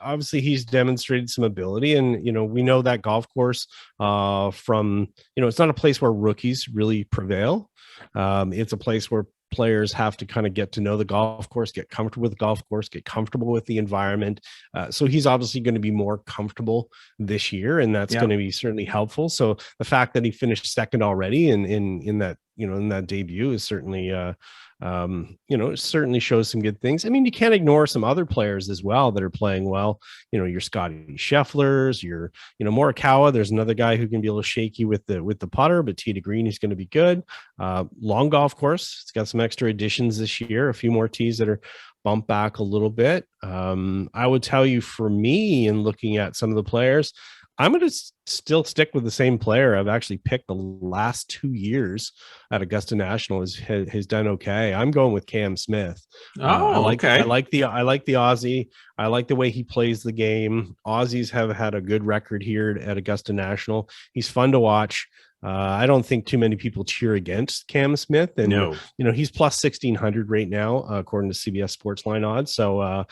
obviously he's demonstrated some ability, and we know that golf course from it's not a place where rookies really prevail. It's a place where players have to kind of get to know the golf course, get comfortable with the golf course, get comfortable with the environment. So he's obviously going to be more comfortable this year, and that's going to be certainly helpful. So the fact that he finished second already in that in that debut is certainly it certainly shows some good things. I mean, you can't ignore some other players as well that are playing well. Your Scotty Schefflers, your Morikawa. There's another guy who can be a little shaky with the putter, but tee to green, he's going to be good. Long golf course. It's got some extra additions this year. A few more tees that are bumped back a little bit. I would tell you, for me, in looking at some of the players, I'm going to still stick with the same player I've actually picked the last 2 years at Augusta National. Has done okay. I'm going with Cam Smith. I like the Aussie. I like the way he plays the game. Aussies have had a good record here at Augusta National. He's fun to watch. I don't think too many people cheer against Cam Smith, and he's plus 1,600 right now, according to CBS Sportsline odds. So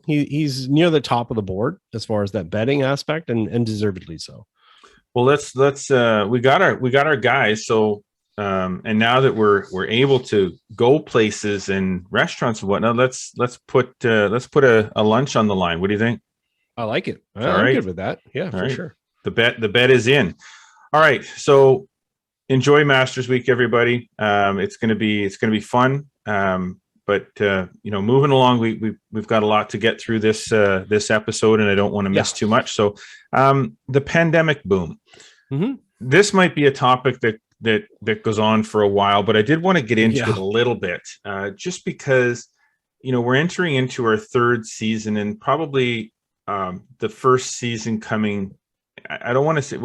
he's near the top of the board as far as that betting aspect, and deservedly so. Well, let's we got our guys. So and now that we're able to go places and restaurants and whatnot, let's put a lunch on the line. What do you think? I like it. I'm good with that. Yeah, for sure. The bet is in. All right, so enjoy Masters Week, everybody. It's gonna be fun. But moving along, we've got a lot to get through this episode, and I don't want to miss too much. So, the pandemic boom. Mm-hmm. This might be a topic that goes on for a while, but I did want to get into it a little bit, just because we're entering into our third season, and probably the first season coming. I don't want to say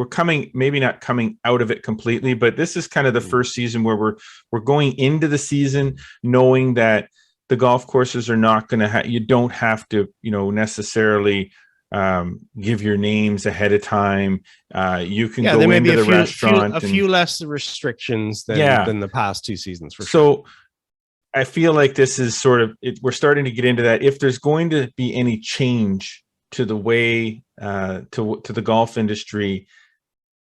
maybe not coming out of it completely, but this is kind of the first season where we're going into the season knowing that the golf courses are not going to you don't have to, necessarily give your names ahead of time. You can go into the restaurant. A few less restrictions than the past two seasons. For sure. So I feel like this is sort of we're starting to get into that. If there's going to be any change to the way to the golf industry,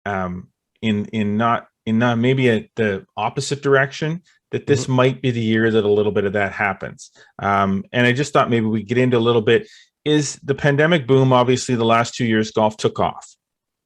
in not maybe at the opposite direction, that this might be the year that a little bit of that happens. And I just thought maybe we get into a little bit. Is the pandemic boom? Obviously, the last 2 years, golf took off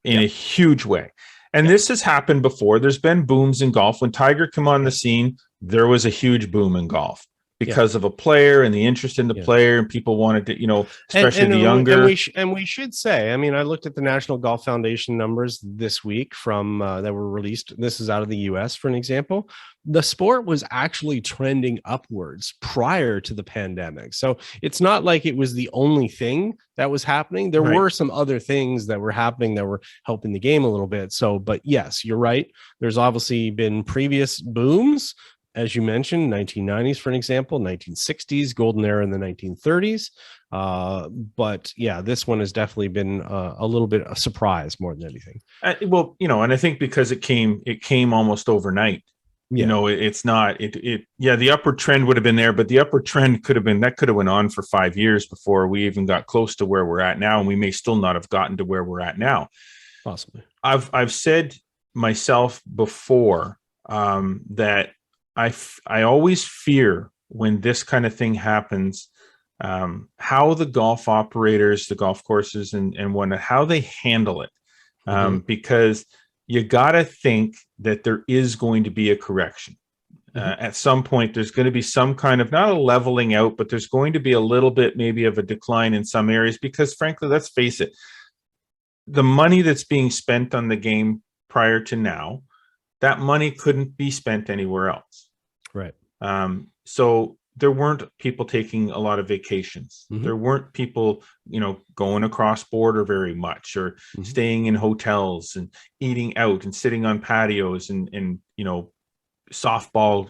in a huge way. And this has happened before. There's been booms in golf. When Tiger came on the scene, there was a huge boom in golf because of a player and the interest in the player, and people wanted to, especially the younger. And we should say, I mean, I looked at the National Golf Foundation numbers this week from that were released. This is out of the US, for an example. The sport was actually trending upwards prior to the pandemic. So it's not like it was the only thing that was happening. There were some other things that were happening that were helping the game a little bit. So, but yes, you're right. There's obviously been previous booms, as you mentioned, 1990s, for an example, 1960s, golden era in the 1930s. But yeah, this one has definitely been a little bit a surprise more than anything. And I think because it came almost overnight. You know, it's not yeah, the upward trend would have been there, but the upward trend could have went on for 5 years before we even got close to where we're at now, and we may still not have gotten to where we're at now. Possibly. I've said myself before that I always fear when this kind of thing happens, how the golf operators, the golf courses and whatnot, how they handle it. Because you got to think that there is going to be a correction. At some point, there's going to be some kind of, not a leveling out, but there's going to be a little bit maybe of a decline in some areas, because frankly, let's face it, the money that's being spent on the game prior to now, that money couldn't be spent anywhere else. Right. So there weren't people taking a lot of vacations. There weren't people, you know, going across border very much, or staying in hotels and eating out and sitting on patios and you know, softball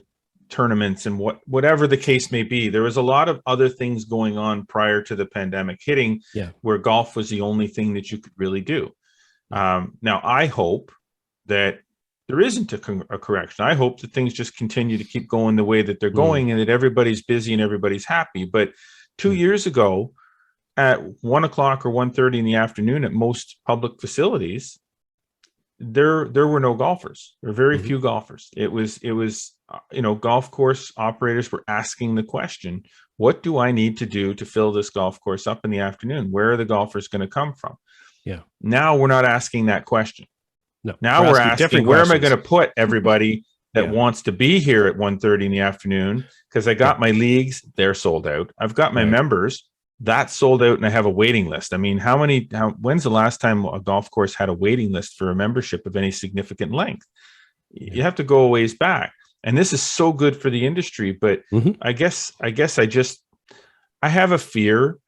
tournaments and whatever the case may be. There was a lot of other things going on prior to the pandemic hitting, where golf was the only thing that you could really do. Now, I hope that there isn't a correction. I hope that things just continue to keep going the way that they're going, and that everybody's busy and everybody's happy. But 2 years ago, at 1 o'clock or 1:30 in the afternoon at most public facilities, there were no golfers. There were very few golfers. It was you know, golf course operators were asking the question, what do I need to do to fill this golf course up in the afternoon? Where are the golfers going to come from? Yeah. Now we're not asking that question. No. Now we're asking, where am I going to put everybody that wants to be here at 1:30 in the afternoon? Because I got my leagues, they're sold out. I've got my members, that's sold out, and I have a waiting list. I mean, when's the last time a golf course had a waiting list for a membership of any significant length? You have to go a ways back. And this is so good for the industry, but I guess I have a fear,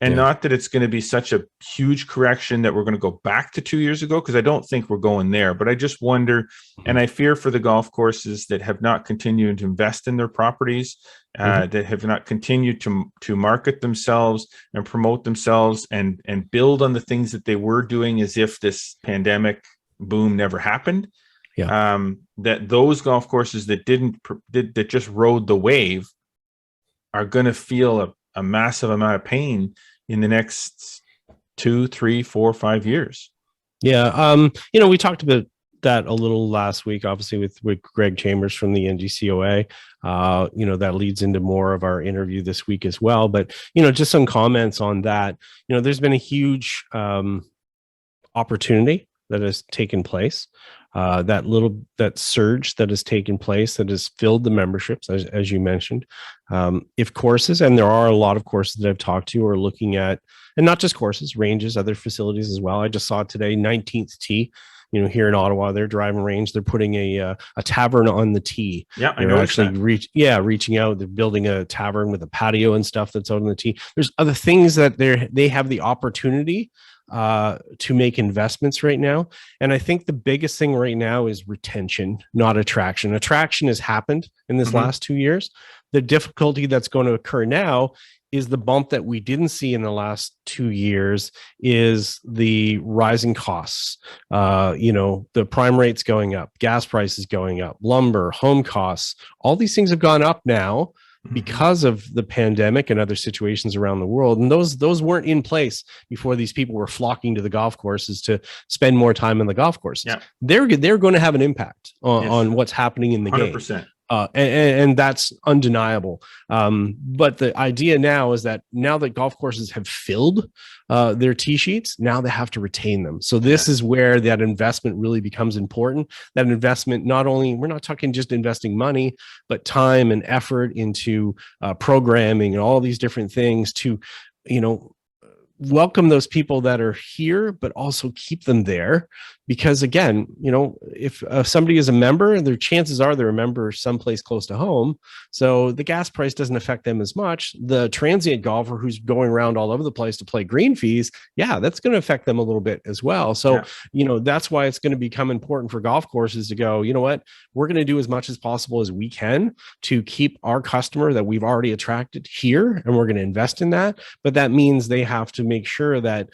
and not that it's going to be such a huge correction that we're going to go back to 2 years ago, because I don't think we're going there, but I just wonder, and I fear for the golf courses that have not continued to invest in their properties, that have not continued to market themselves and promote themselves and build on the things that they were doing as if this pandemic boom never happened. That those golf courses that that just rode the wave are going to feel a massive amount of pain in the next 2, 3, 4, 5 years. Yeah. You know, we talked about that a little last week, obviously with Greg Chambers from the NGCOA. You know, that leads into more of our interview this week as well. But, you know, just some comments on that. You know, there's been a huge opportunity that has taken place. That surge that has taken place that has filled the memberships, as you mentioned. If courses, and there are a lot of courses that I've talked to, are looking at, and not just courses, ranges, other facilities as well. I just saw today, 19th tee, you know, here in Ottawa, their driving range, they're putting a tavern on the tee. Yeah, I know. Actually reaching out. They're building a tavern with a patio and stuff that's out on the tee. There's other things that they have the opportunity to make investments right now. And I think the biggest thing right now is retention, not attraction. Attraction has happened in this last 2 years. The difficulty that's going to occur now is the bump that we didn't see in the last 2 years is the rising costs. You know, the prime rates going up, gas prices going up, lumber, home costs, all these things have gone up now because of the pandemic and other situations around the world. And those weren't in place before these people were flocking to the golf courses to spend more time in the golf courses. Yeah. They're going to have an impact on what's happening in the 100%. Game. And that's undeniable. But the idea now is that now that golf courses have filled their tee sheets, now they have to retain them. So this is where that investment really becomes important. That investment, not only, we're not talking just investing money, but time and effort into programming and all these different things to, you know, welcome those people that are here, but also keep them there. Because again, you know, if somebody is a member, their chances are they're a member someplace close to home. So the gas price doesn't affect them as much. The transient golfer who's going around all over the place to play green fees, that's going to affect them a little bit as well. So, you know, that's why it's going to become important for golf courses to go, you know what, we're going to do as much as possible as we can to keep our customer that we've already attracted here. And we're going to invest in that. But that means they have to make sure that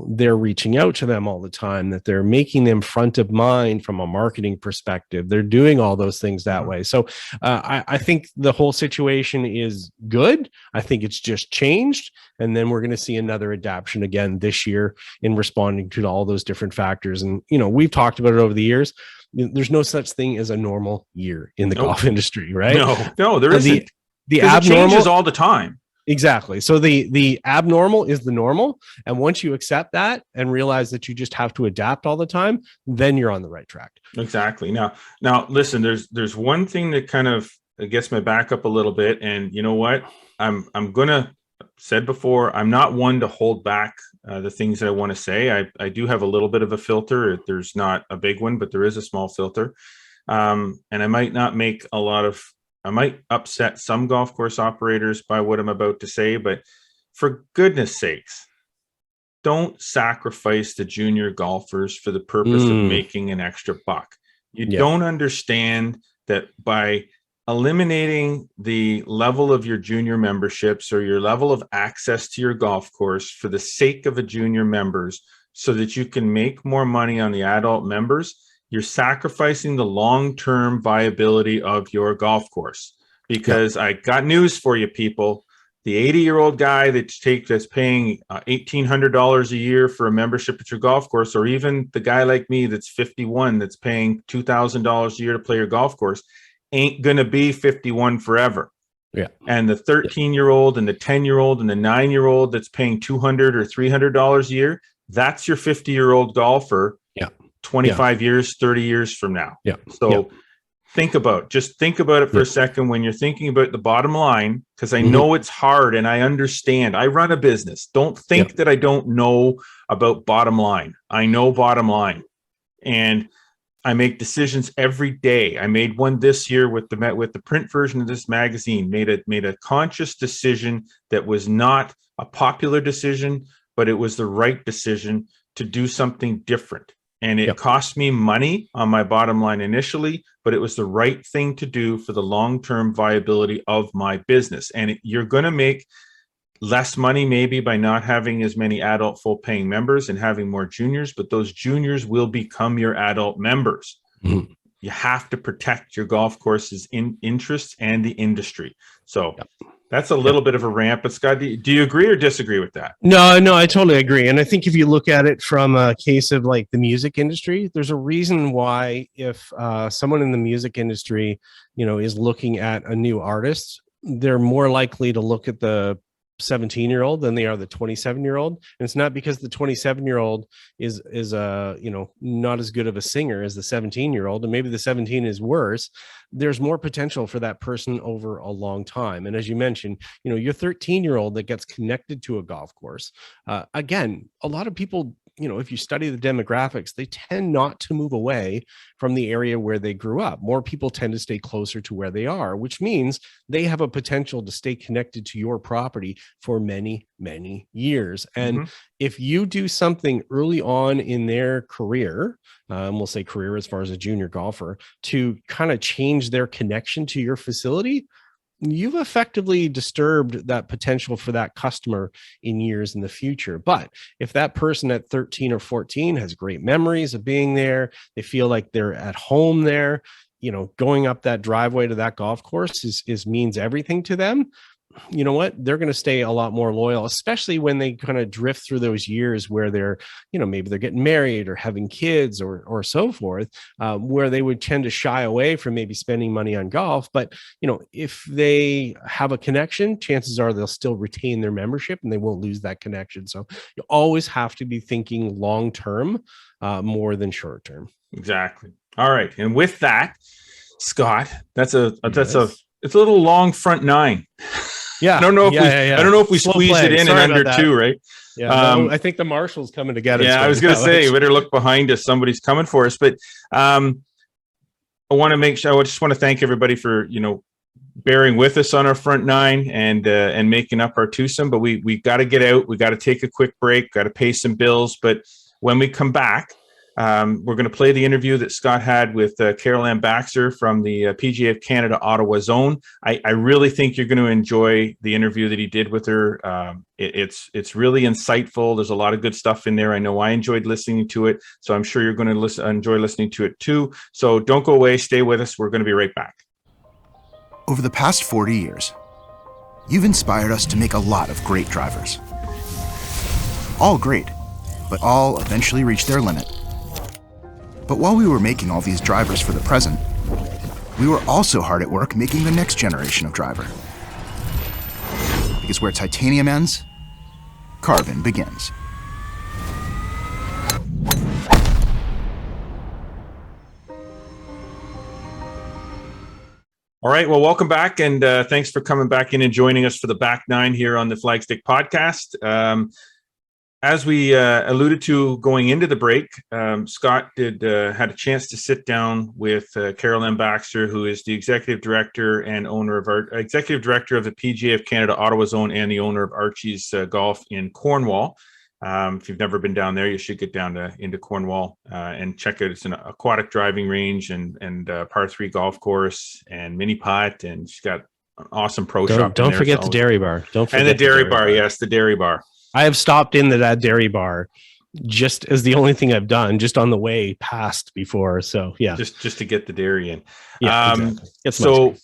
they're reaching out to them all the time, that they're making them front of mind from a marketing perspective. They're doing all those things that way. So I think the whole situation is good. I think it's just changed. And then we're going to see another adaptation again this year in responding to all those different factors. And, we've talked about it over the years. There's no such thing as a normal year in the golf industry, right? No, there isn't. The abnormal it changes all the time. Exactly. So the abnormal is the normal. And once you accept that and realize that you just have to adapt all the time, then you're on the right track. Exactly. Now listen, there's one thing that kind of gets my back up a little bit. And you know what? I'm gonna said before, I'm not one to hold back the things that I want to say. I do have a little bit of a filter. There's not a big one, but there is a small filter. And I might not make I might upset some golf course operators by what I'm about to say, but for goodness sakes, don't sacrifice the junior golfers for the purpose of making an extra buck. You don't understand that by eliminating the level of your junior memberships or your level of access to your golf course for the sake of a junior members so that you can make more money on the adult members, you're sacrificing the long-term viability of your golf course. Because I got news for you, people. The 80-year-old guy that's paying $1,800 a year for a membership at your golf course, or even the guy like me that's 51 that's paying $2,000 a year to play your golf course, ain't going to be 51 forever. Yeah. And the 13-year-old and the 10-year-old and the 9-year-old that's paying $200 or $300 a year, that's your 50-year-old golfer. 25 years, 30 years from now. So think about it for a second when you're thinking about the bottom line, because I know it's hard and I understand. I run a business. Don't think that I don't know about bottom line. I know bottom line. And I make decisions every day. I made one this year with the print version of this magazine, made a conscious decision that was not a popular decision, but it was the right decision to do something different. And it cost me money on my bottom line initially, but it was the right thing to do for the long-term viability of my business. And you're going to make less money maybe by not having as many adult full paying members and having more juniors, but those juniors will become your adult members. You have to protect your golf course's interests and the industry. So that's a little bit of a rant, but Scott, do you agree or disagree with that? No, I totally agree. And I think if you look at it from a case of like the music industry, there's a reason why if someone in the music industry, is looking at a new artist, they're more likely to look at the 17-year-old than they are the 27-year-old. And it's not because the 27-year-old is not as good of a singer as the 17-year-old, and maybe the 17 is worse. There's more potential for that person over a long time. And as you mentioned, your 13-year-old that gets connected to a golf course, again, a lot of people, if you study the demographics, they tend not to move away from the area where they grew up. More people tend to stay closer to where they are, which means they have a potential to stay connected to your property for many, many years. And if you do something early on in their career, we'll say career as far as a junior golfer, to kind of change their connection to your facility, you've effectively disturbed that potential for that customer in years in the future. But if that person at 13 or 14 has great memories of being there, they feel like they're at home there, going up that driveway to that golf course is means everything to them. You know what? They're going to stay a lot more loyal, especially when they kind of drift through those years where they're, maybe they're getting married or having kids or so forth, where they would tend to shy away from maybe spending money on golf. But, if they have a connection, chances are they'll still retain their membership and they won't lose that connection. So you always have to be thinking long-term more than short-term. Exactly. All right. And with that, Scott, it's a little long front nine. Yeah, I don't know if we squeezed it in under two, right? Yeah, I think the marshal's coming to get us. Yeah, I was going to say, better look behind us. Somebody's coming for us. But I want to make sure. I just want to thank everybody for bearing with us on our front nine and making up our twosome. But we got to get out. We got to take a quick break. Got to pay some bills. But when we come back, We're going to play the interview that Scott had with Ann Baxter from the PGA of Canada Ottawa Zone. I really think you're going to enjoy the interview that he did with her. It's really insightful. There's a lot of good stuff in there. I know I enjoyed listening to it, so I'm sure you're going to enjoy listening to it too. So don't go away. Stay with us. We're going to be right back. Over the past 40 years, you've inspired us to make a lot of great drivers. All great, but all eventually reach their limit. But while we were making all these drivers for the present, we were also hard at work making the next generation of driver. Because where titanium ends, carbon begins. All right. Well, welcome back, and thanks for coming back in and joining us for the back nine here on the Flagstick podcast. As we alluded to going into the break, Scott had a chance to sit down with Ann Baxter, who is the executive director and owner of executive director of the PGA of Canada Ottawa Zone and the owner of Archie's Golf in Cornwall. If you've never been down there, you should get down into Cornwall and check it. It's an aquatic driving range and par 3 golf course and mini putt, and she's got an awesome pro shop. Don't forget the dairy bar. Don't forget and the dairy bar. Yes, the dairy bar. I have stopped into that dairy bar just as the only thing I've done, just on the way past before. So yeah, just to get the dairy in. Yeah, exactly.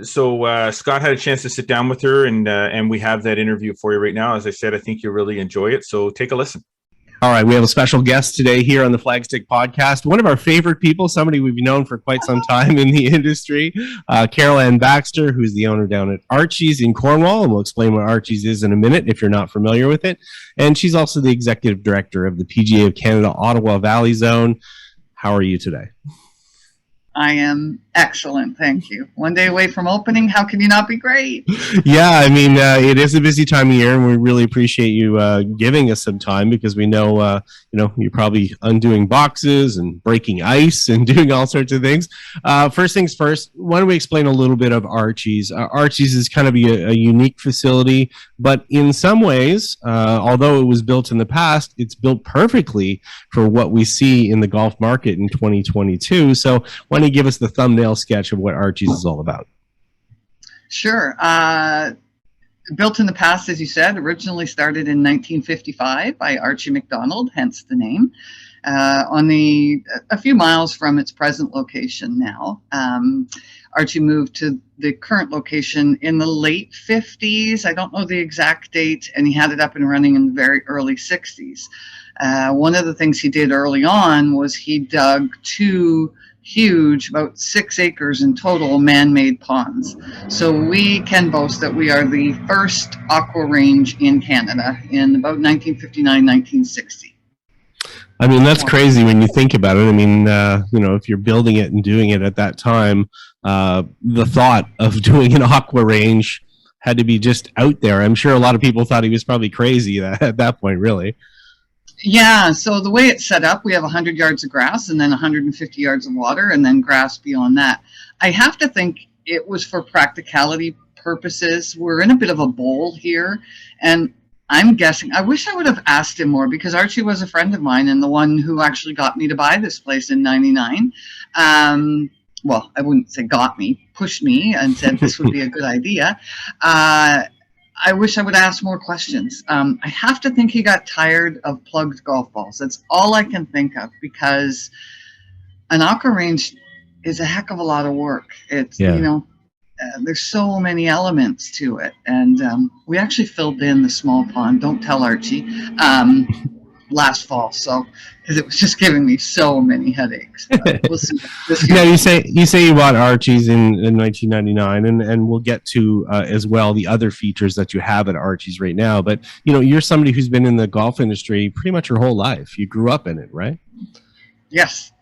So Scott had a chance to sit down with her, and we have that interview for you right now. As I said, I think you'll really enjoy it. So take a listen. All right, we have a special guest today here on the Flagstick podcast. One of our favorite people, somebody we've known for quite some time in the industry, Ann Baxter, who's the owner down at Archie's in Cornwall, and we'll explain what Archie's is in a minute if you're not familiar with it. And she's also the executive director of the PGA of Canada Ottawa Valley Zone. How are you today? I am excellent, thank you. One day away from opening, how can you not be great? Yeah, I mean, it is a busy time of year, and we really appreciate you giving us some time, because we know, you're probably undoing boxes and breaking ice and doing all sorts of things. First things first, why don't we explain a little bit of Archie's? Archie's is kind of a unique facility, but in some ways, although it was built in the past, it's built perfectly for what we see in the golf market in 2022. So why don't you give us the thumbnail sketch of what Archie's is all about? Sure. Built in the past, as you said, originally started in 1955 by Archie McDonald, hence the name, a few miles from its present location now. Archie moved to the current location in the late 50s. I don't know the exact date, and he had it up and running in the very early 60s. One of the things he did early on was he dug 2 huge, about 6 acres in total, man-made ponds. So we can boast that we are the first aqua range in Canada in about 1959, 1960. I mean, that's crazy when you think about it. I mean, if you're building it and doing it at that time, the thought of doing an aqua range had to be just out there. I'm sure a lot of people thought he was probably crazy at that point, really. Yeah, so the way it's set up, we have 100 yards of grass and then 150 yards of water and then grass beyond that. I have to think it was for practicality purposes. We're in a bit of a bowl here, and I'm guessing, I wish I would have asked him more, because Archie was a friend of mine and the one who actually got me to buy this place in 99. Well, I wouldn't say got me, pushed me and said this would be a good idea. I wish I would ask more questions. I have to think he got tired of plugged golf balls. That's all I can think of, because an aqua range is a heck of a lot of work. It's, there's so many elements to it. And we actually filled in the small pond, don't tell Archie, last fall, because it was just giving me so many headaches. We'll see. Now you say you bought Archie's in 1999, and we'll get to as well the other features that you have at Archie's right now. But you're somebody who's been in the golf industry pretty much your whole life. You grew up in it, right? Yes,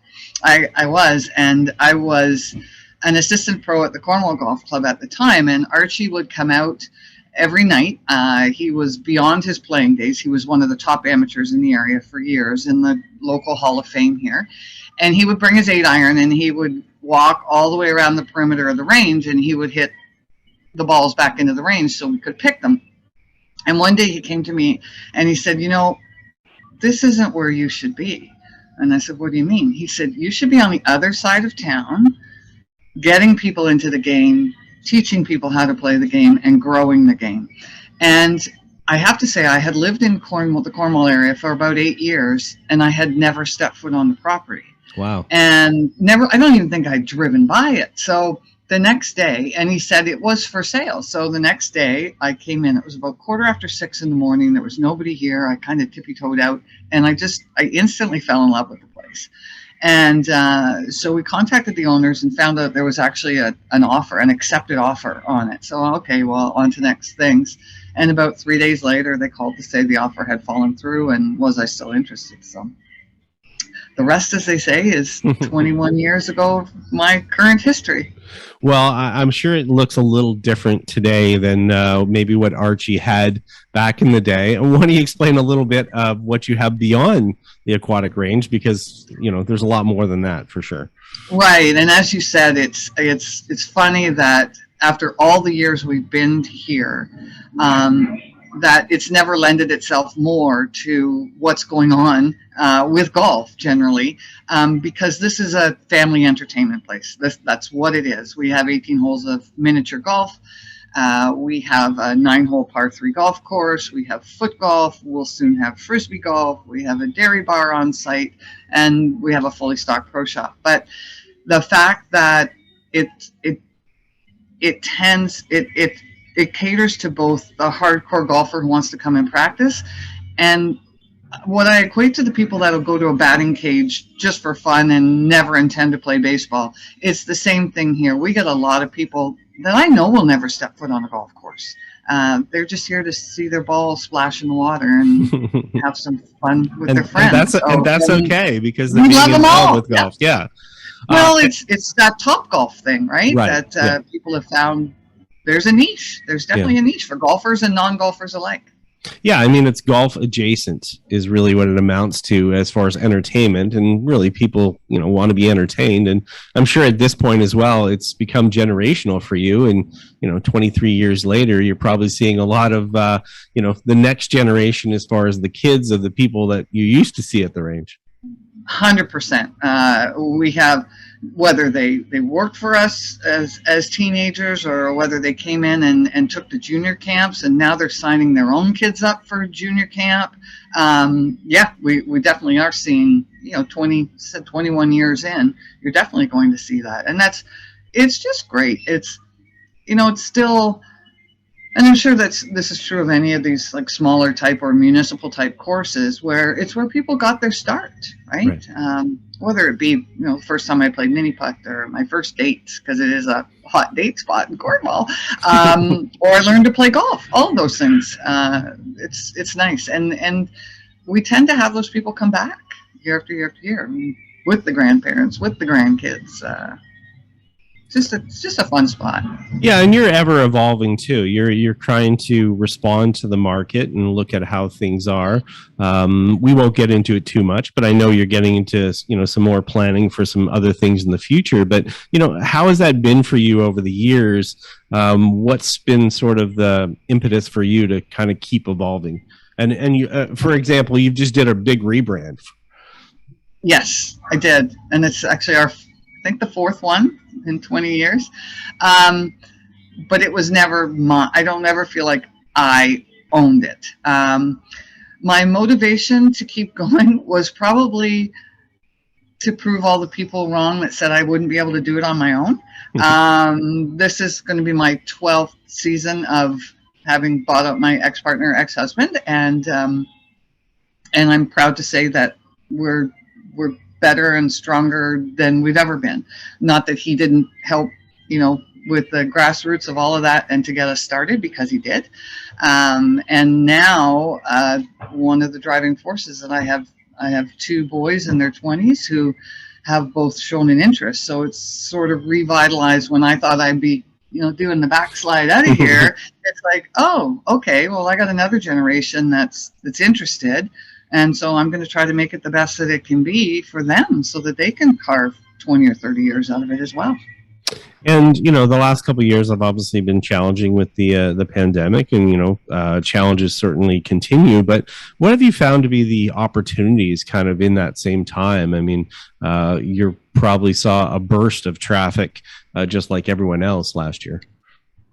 I was, and I was an assistant pro at the Cornwall Golf Club at the time, and Archie would come out every night. He was beyond his playing days. He was one of the top amateurs in the area for years in the local Hall of Fame here. And he would bring his 8-iron and he would walk all the way around the perimeter of the range, and he would hit the balls back into the range so we could pick them. And one day he came to me and he said, this isn't where you should be. And I said, what do you mean? He said, you should be on the other side of town, getting people into the game, teaching people how to play the game, and growing the game. And I have to say, I had lived in Cornwall, the Cornwall area, for about 8 years, and I had never stepped foot on the property. Wow. And I don't even think I'd driven by it. So the next day, and he said it was for sale. So the next day I came in, it was about 6:15 in the morning. There was nobody here. I kind of tippy-toed out, and I instantly fell in love with the place. And so we contacted the owners and found out there was actually an offer, an accepted offer on it. So, okay, well, on to next things. And about 3 days later, they called to say the offer had fallen through, and was I still interested? So the rest, as they say, is 21 years ago of my current history. Well, I'm sure it looks a little different today than maybe what Archie had back in the day. And why don't you explain a little bit of what you have beyond the aquatic range? Because, there's a lot more than that for sure. Right. And as you said, it's funny that after all the years we've been here, that it's never lended itself more to what's going on with golf generally, because this is a family entertainment place. That's what it is. We have 18 holes of miniature golf. We have a 9-hole par 3 golf course. We have foot golf. We'll soon have frisbee golf. We have a dairy bar on site, and we have a fully stocked pro shop. But the fact that it caters to both the hardcore golfer who wants to come and practice, and what I equate to the people that'll go to a batting cage just for fun and never intend to play baseball. It's the same thing here. We get a lot of people that I know will never step foot on a golf course. They're just here to see their ball splash in the water and have some fun with their friends. And that's okay, because we love them all with golf. Yeah. Well, it's that top golf thing, right? That people have found. There's a niche. There's definitely a niche for golfers and non-golfers alike. Yeah, I mean, it's golf adjacent is really what it amounts to as far as entertainment, and really people, want to be entertained. And I'm sure at this point as well, it's become generational for you. And, 23 years later, you're probably seeing a lot of, the next generation as far as the kids of the people that you used to see at the range. 100%. We have, whether they worked for us as teenagers, or whether they came in and took the junior camps, and now they're signing their own kids up for junior camp. We definitely are seeing, 21 years in, you're definitely going to see that. And it's just great. It's, it's still, and I'm sure this is true of any of these like smaller type or municipal type courses, where it's where people got their start, right? Whether it be, the first time I played mini putt, or my first dates, because it is a hot date spot in Cornwall, or I learned to play golf. All of those things. It's nice, and we tend to have those people come back year after year after year. I mean, with the grandparents, with the grandkids. It's just a fun spot. Yeah, and you're ever evolving too. You're trying to respond to the market and look at how things are. We won't get into it too much, but I know you're getting into some more planning for some other things in the future. But how has that been for you over the years? What's been sort of the impetus for you to kind of keep evolving? And you, for example, you just did a big rebrand. Yes, I did, and it's actually I think the 4th one in 20 years. But it was never I don't ever feel like I owned it. My motivation to keep going was probably to prove all the people wrong that said I wouldn't be able to do it on my own. This is going to be my 12th season of having bought up my ex-husband, and I'm proud to say that we're better and stronger than we've ever been. Not that he didn't help, with the grassroots of all of that and to get us started, because he did. And now one of the driving forces that I have 2 boys in their 20s who have both shown an interest. So it's sort of revitalized when I thought I'd be, doing the backslide out of here. It's like, oh, okay, well, I got another generation that's interested. And so I'm going to try to make it the best that it can be for them, so that they can carve 20 or 30 years out of it as well. And the last couple of years have obviously been challenging with the pandemic, and challenges certainly continue. But what have you found to be the opportunities, kind of in that same time? I mean, you probably saw a burst of traffic, just like everyone else last year.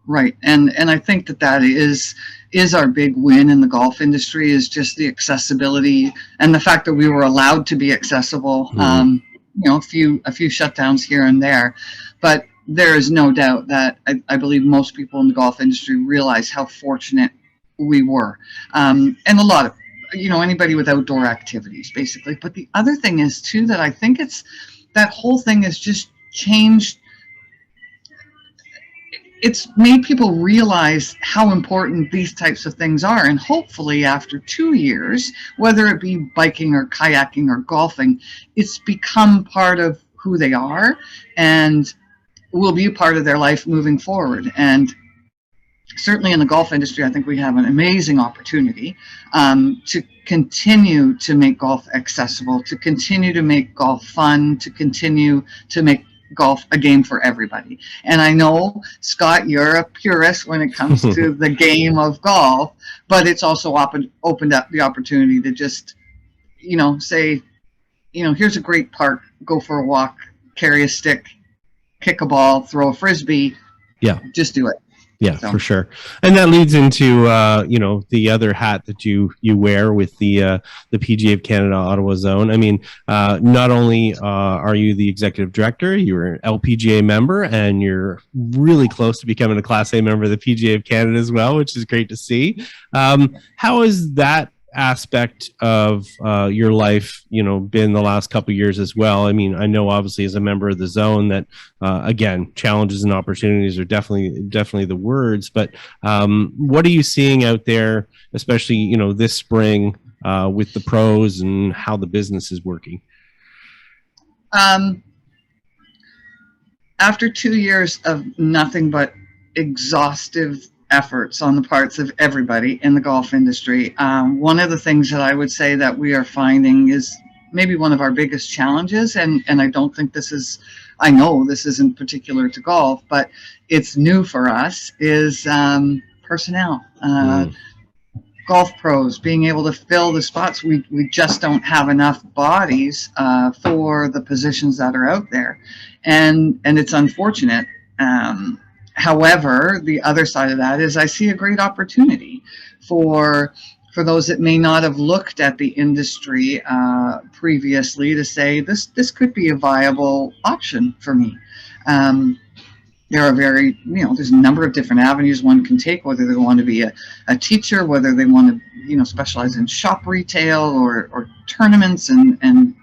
Right, and I think that is our big win in the golf industry, is just the accessibility and the fact that we were allowed to be accessible. A few shutdowns here and there, but there is no doubt that I believe most people in the golf industry realize how fortunate we were, and a lot of anybody with outdoor activities, basically. But the other thing is too that I think that whole thing has just changed. It's made people realize how important these types of things are. And hopefully after 2 years, whether it be biking or kayaking or golfing, it's become part of who they are and will be a part of their life moving forward. And certainly in the golf industry, I think we have an amazing opportunity to continue to make golf accessible, to continue to make golf fun, to continue to make golf a game for everybody. And I know, Scott, you're a purist when it comes to the game of golf, but it's also opened up the opportunity to just, say, here's a great park, go for a walk, carry a stick, kick a ball, throw a frisbee. Yeah. Just do it. Yeah, so. For sure. And that leads into, the other hat that you wear with the PGA of Canada Ottawa Zone. I mean, not only are you the executive director, you're an LPGA member, and you're really close to becoming a Class A member of the PGA of Canada as well, which is great to see. How is that aspect of your life been the last couple of years as well? I mean, I know obviously as a member of the zone that again, challenges and opportunities are definitely the words, but what are you seeing out there, especially this spring with the pros and how the business is working? After 2 years of nothing but exhaustive efforts on the parts of everybody in the golf industry, one of the things that I would say that we are finding is maybe one of our biggest challenges, and I don't think I know this isn't particular to golf, but it's new for us, is personnel. Golf pros being able to fill the spots. We just don't have enough bodies for the positions that are out there, and it's unfortunate. However, the other side of that is I see a great opportunity for those that may not have looked at the industry previously to say this could be a viable option for me. There are there's a number of different avenues one can take, whether they want to be a teacher, whether they want to specialize in shop retail or tournaments and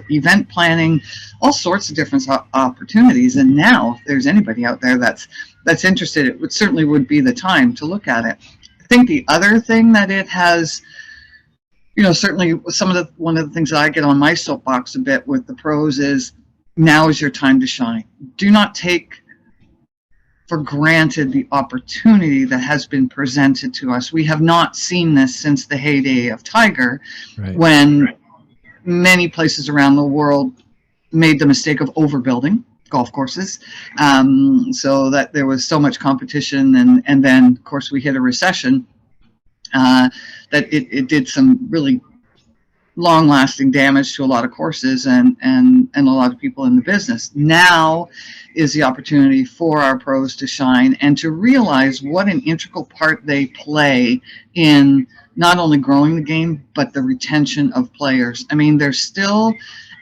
event planning, all sorts of different opportunities. And now, if there's anybody out there that's interested, it certainly would be the time to look at it. I think the other thing that it has, certainly one of the things that I get on my soapbox a bit with the pros is, now is your time to shine. Do not take for granted the opportunity that has been presented to us. We have not seen this since the heyday of Tiger, right, when many places around the world made the mistake of overbuilding golf courses, so that there was so much competition, and then of course we hit a recession that it did some really long-lasting damage to a lot of courses and a lot of people in the business. Now is the opportunity for our pros to shine and to realize what an integral part they play in not only growing the game, but the retention of players. I mean, there's still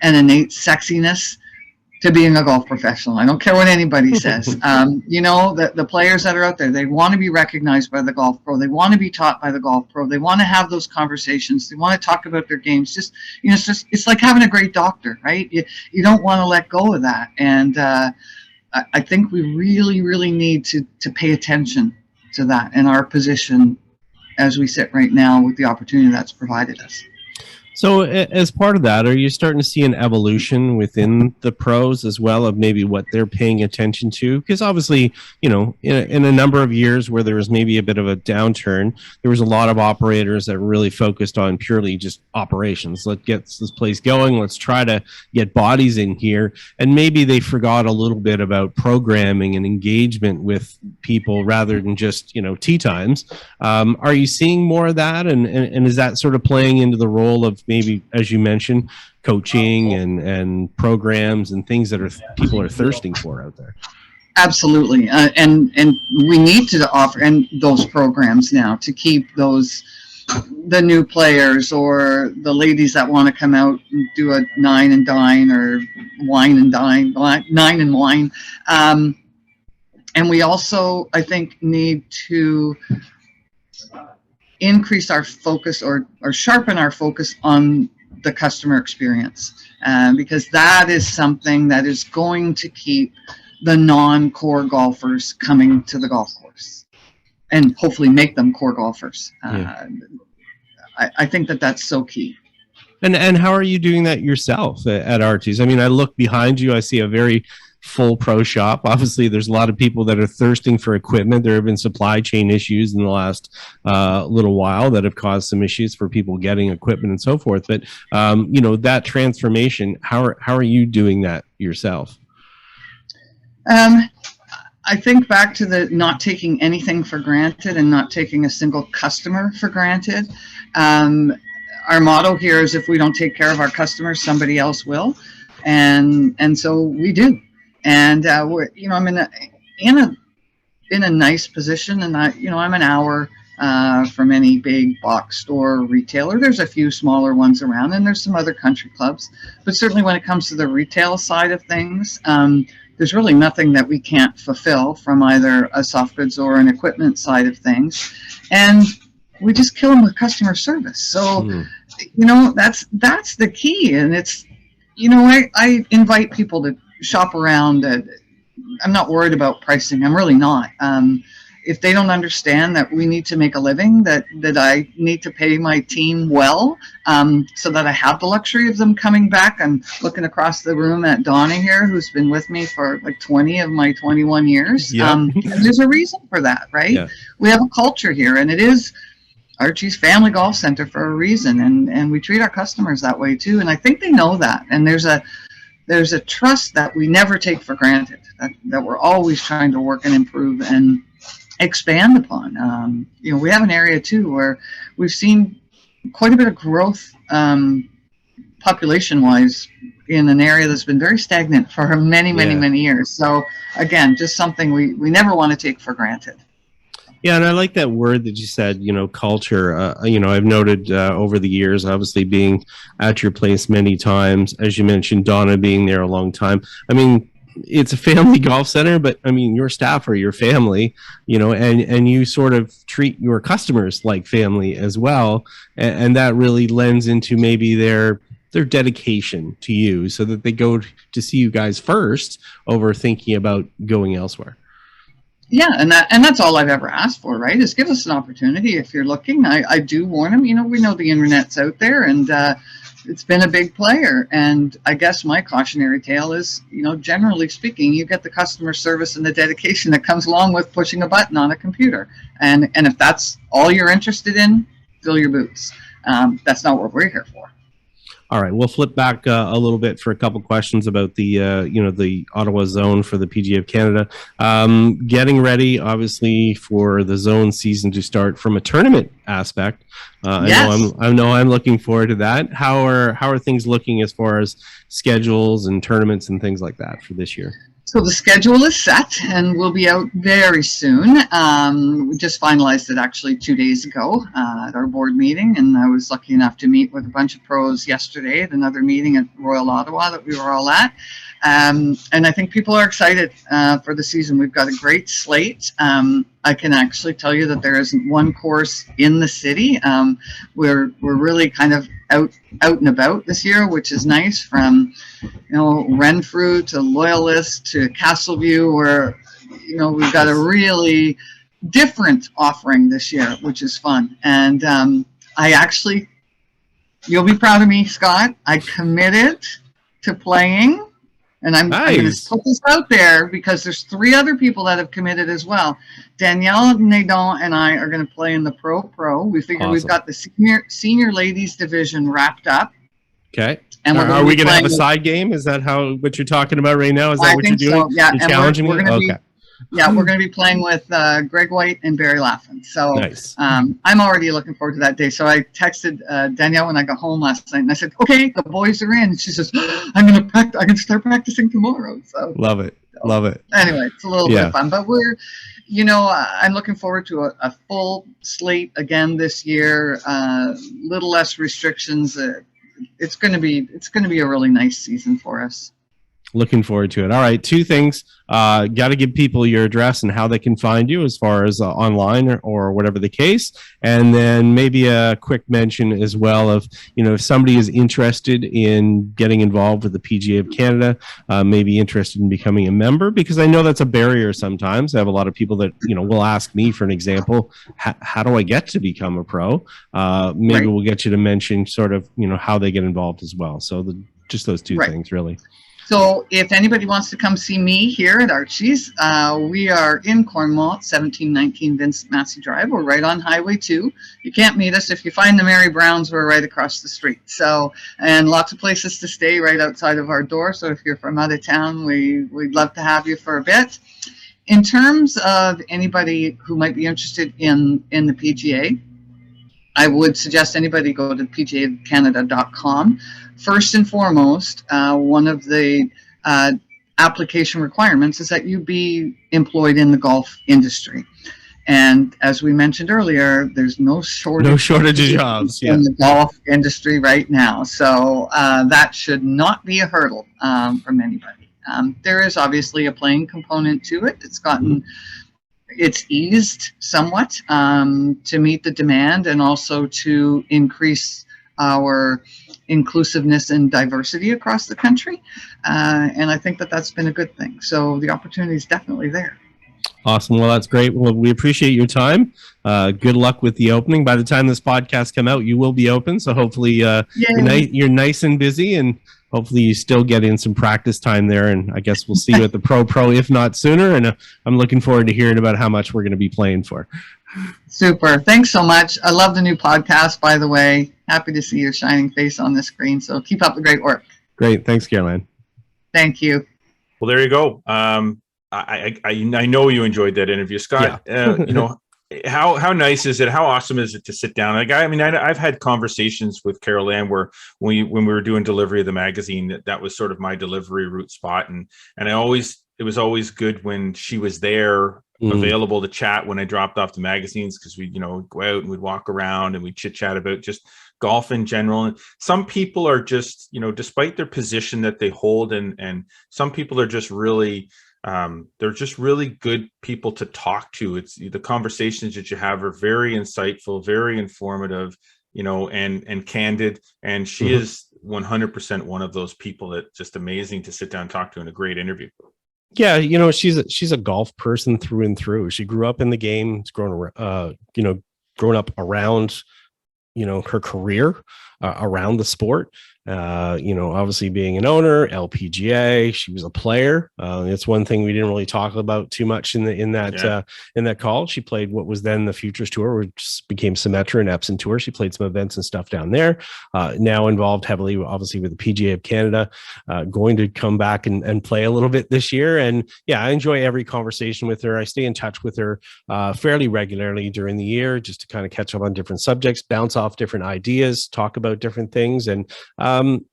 an innate sexiness to being a golf professional. I don't care what anybody says. The players that are out there, they want to be recognized by the golf pro. They want to be taught by the golf pro. They want to have those conversations. They want to talk about their games. It's like having a great doctor, right? You don't want to let go of that. And I think we really, really need to pay attention to that and our position as we sit right now with the opportunity that's provided us. So as part of that, are you starting to see an evolution within the pros as well of maybe what they're paying attention to? Because obviously, you know, in a number of years where there was maybe a bit of a downturn, there was a lot of operators that really focused on purely just operations. Let's get this place going. Let's try to get bodies in here. And maybe they forgot a little bit about programming and engagement with people rather than just, you know, tee times. Are you seeing more of that? And is that sort of playing into the role of maybe, as you mentioned, coaching and programs and things that people are thirsting for out there? Absolutely, and we need to offer and those programs now to keep the new players or the ladies that want to come out and do a 9 and dine or wine and dine, 9 and wine. And we also, I think, need to increase our focus or sharpen our focus on the customer experience, because that is something that is going to keep the non-core golfers coming to the golf course and hopefully make them core golfers. I think that's so key. And how are you doing that yourself at Archie's? I mean, I look behind you, I see a very full pro shop. Obviously, there's a lot of people that are thirsting for equipment. There have been supply chain issues in the last little while that have caused some issues for people getting equipment and so forth. But you know, that transformation, how are you doing that yourself? I think back to the not taking anything for granted and not taking a single customer for granted. Our motto here is, if we don't take care of our customers, somebody else will, and so we do. And we're, you know, I'm in a nice position, and I'm an hour from any big box store retailer. There's a few smaller ones around, and there's some other country clubs. But certainly, when it comes to the retail side of things, there's really nothing that we can't fulfill from either a soft goods or an equipment side of things, and we just kill them with customer service. So, you know, that's the key, and it's, you know, I invite people to shop around. I'm not worried about pricing. I'm really not. If they don't understand that we need to make a living, that I need to pay my team well, so that I have the luxury of them coming back. I'm looking across the room at Donnie here, who's been with me for like 20 of my 21 years. Yeah. And there's a reason for that, right? Yeah. We have a culture here, and it is Archie's Family Golf Center for a reason, and we treat our customers that way too. And I think they know that. And there's a trust that we never take for granted, that we're always trying to work and improve and expand upon. You know, we have an area too where we've seen quite a bit of growth population-wise in an area that's been very stagnant for many years. So again, just something we never want to take for granted. Yeah, and I like that word that you said, you know, culture. You know, I've noted over the years, obviously being at your place many times, as you mentioned, Donna being there a long time. I mean, it's a family golf center, but I mean, your staff are your family, you know, and you sort of treat your customers like family as well. And that really lends into maybe their dedication to you, so that they go to see you guys first over thinking about going elsewhere. Yeah, and that's all I've ever asked for, right? Is give us an opportunity if you're looking. I do warn them, you know, we know the internet's out there, and it's been a big player. And I guess my cautionary tale is, you know, generally speaking, you get the customer service and the dedication that comes along with pushing a button on a computer. And if that's all you're interested in, fill your boots. That's not what we're here for. All right, we'll flip back a little bit for a couple questions about the the Ottawa Zone for the PGA of Canada. Getting ready, obviously, for the Zone season to start from a tournament aspect. Yes. I know I'm looking forward to that. How are things looking as far as schedules and tournaments and things like that for this year? So the schedule is set, and we'll be out very soon. We just finalized it actually 2 days ago at our board meeting, and I was lucky enough to meet with a bunch of pros yesterday at another meeting at Royal Ottawa that we were all at. And I think people are excited for the season. We've got a great slate. I can actually tell you that there isn't one course in the city. We're really kind of out and about this year, which is nice, from, you know, Renfrew to Loyalist to Castleview, where, you know, we've got a really different offering this year, which is fun. And I actually You'll be proud of me, Scott. I committed to playing, and I'm going to put this out there because there's 3 other people that have committed as well. Danielle Nadon and I are going to play in the Pro. We figure we've got the senior ladies division wrapped up. Okay. And are we going to have a side game? Is that what you're talking about right now? Is that what you're doing? So, yeah, you're challenging me? Okay. Yeah, we're going to be playing with Greg White and Barry Laughlin. So nice. I'm already looking forward to that day. So I texted Danielle when I got home last night, and I said, "Okay, the boys are in." And she says, "I'm going to practice. I can start practicing tomorrow." So love it. Anyway, it's a little bit of fun, but we're, I'm looking forward to a full slate again this year. Little less restrictions. It's going to be a really nice season for us. Looking forward to it. All right, 2 things. Got to give people your address and how they can find you as far as online or whatever the case. And then maybe a quick mention as well of, if somebody is interested in getting involved with the PGA of Canada, maybe interested in becoming a member, because I know that's a barrier sometimes. I have a lot of people that, will ask me for an example, how do I get to become a pro? Maybe we'll get you to mention sort of, how they get involved as well. So just those 2 things really. So if anybody wants to come see me here at Archie's, we are in Cornwall, 1719 Vincent Massey Drive. We're right on Highway 2. You can't meet us. If you find the Mary Browns, we're right across the street. So, and lots of places to stay right outside of our door. So if you're from out of town, we'd love to have you for a bit. In terms of anybody who might be interested in the PGA, I would suggest anybody go to pgaofcanada.com. First and foremost, one of the application requirements is that you be employed in the golf industry. And as we mentioned earlier, there's no shortage of jobs in the golf industry right now. So that should not be a hurdle from anybody. There is obviously a playing component to it. It's eased somewhat to meet the demand and also to increase our inclusiveness and diversity across the country. And I think that's been a good thing. So the opportunity is definitely there. Awesome. Well, that's great. Well, we appreciate your time. Good luck with the opening. By the time this podcast come out, you will be open. So hopefully you're nice and busy, and hopefully you still get in some practice time there. And I guess we'll see you at the Pro, if not sooner. And I'm looking forward to hearing about how much we're going to be playing for. Super. Thanks so much. I love the new podcast, by the way. Happy to see your shining face on the screen. So keep up the great work. Great. Thanks, Caroline. Thank you. Well, there you go. I know you enjoyed that interview, Scott. Yeah. How nice is it? How awesome is it to sit down? I've had conversations with Carol Ann where when we were doing delivery of the magazine, that was sort of my delivery route spot. And it was always good when she was there, available to chat when I dropped off the magazines, because we'd, go out and we'd walk around and we'd chit chat about just golf in general. And some people are just, despite their position that they hold, and some people are just really, they're just really good people to talk to. It's the conversations that you have are very insightful, very informative, and candid. And she is 100% one of those people that just amazing to sit down and talk to in a great interview. Yeah, she's a golf person through and through. She grew up in the game. It's grown up around, her career around the sport. Obviously being an owner, LPGA, she was a player. It's one thing we didn't really talk about too much in that call. She played what was then the Futures Tour, which became Symetra and Epson Tour. She played some events and stuff down there. Now involved heavily, obviously, with the PGA of Canada. Going to come back and play a little bit this year. And yeah, I enjoy every conversation with her. I stay in touch with her fairly regularly during the year, just to kind of catch up on different subjects, bounce off different ideas, talk about different things, and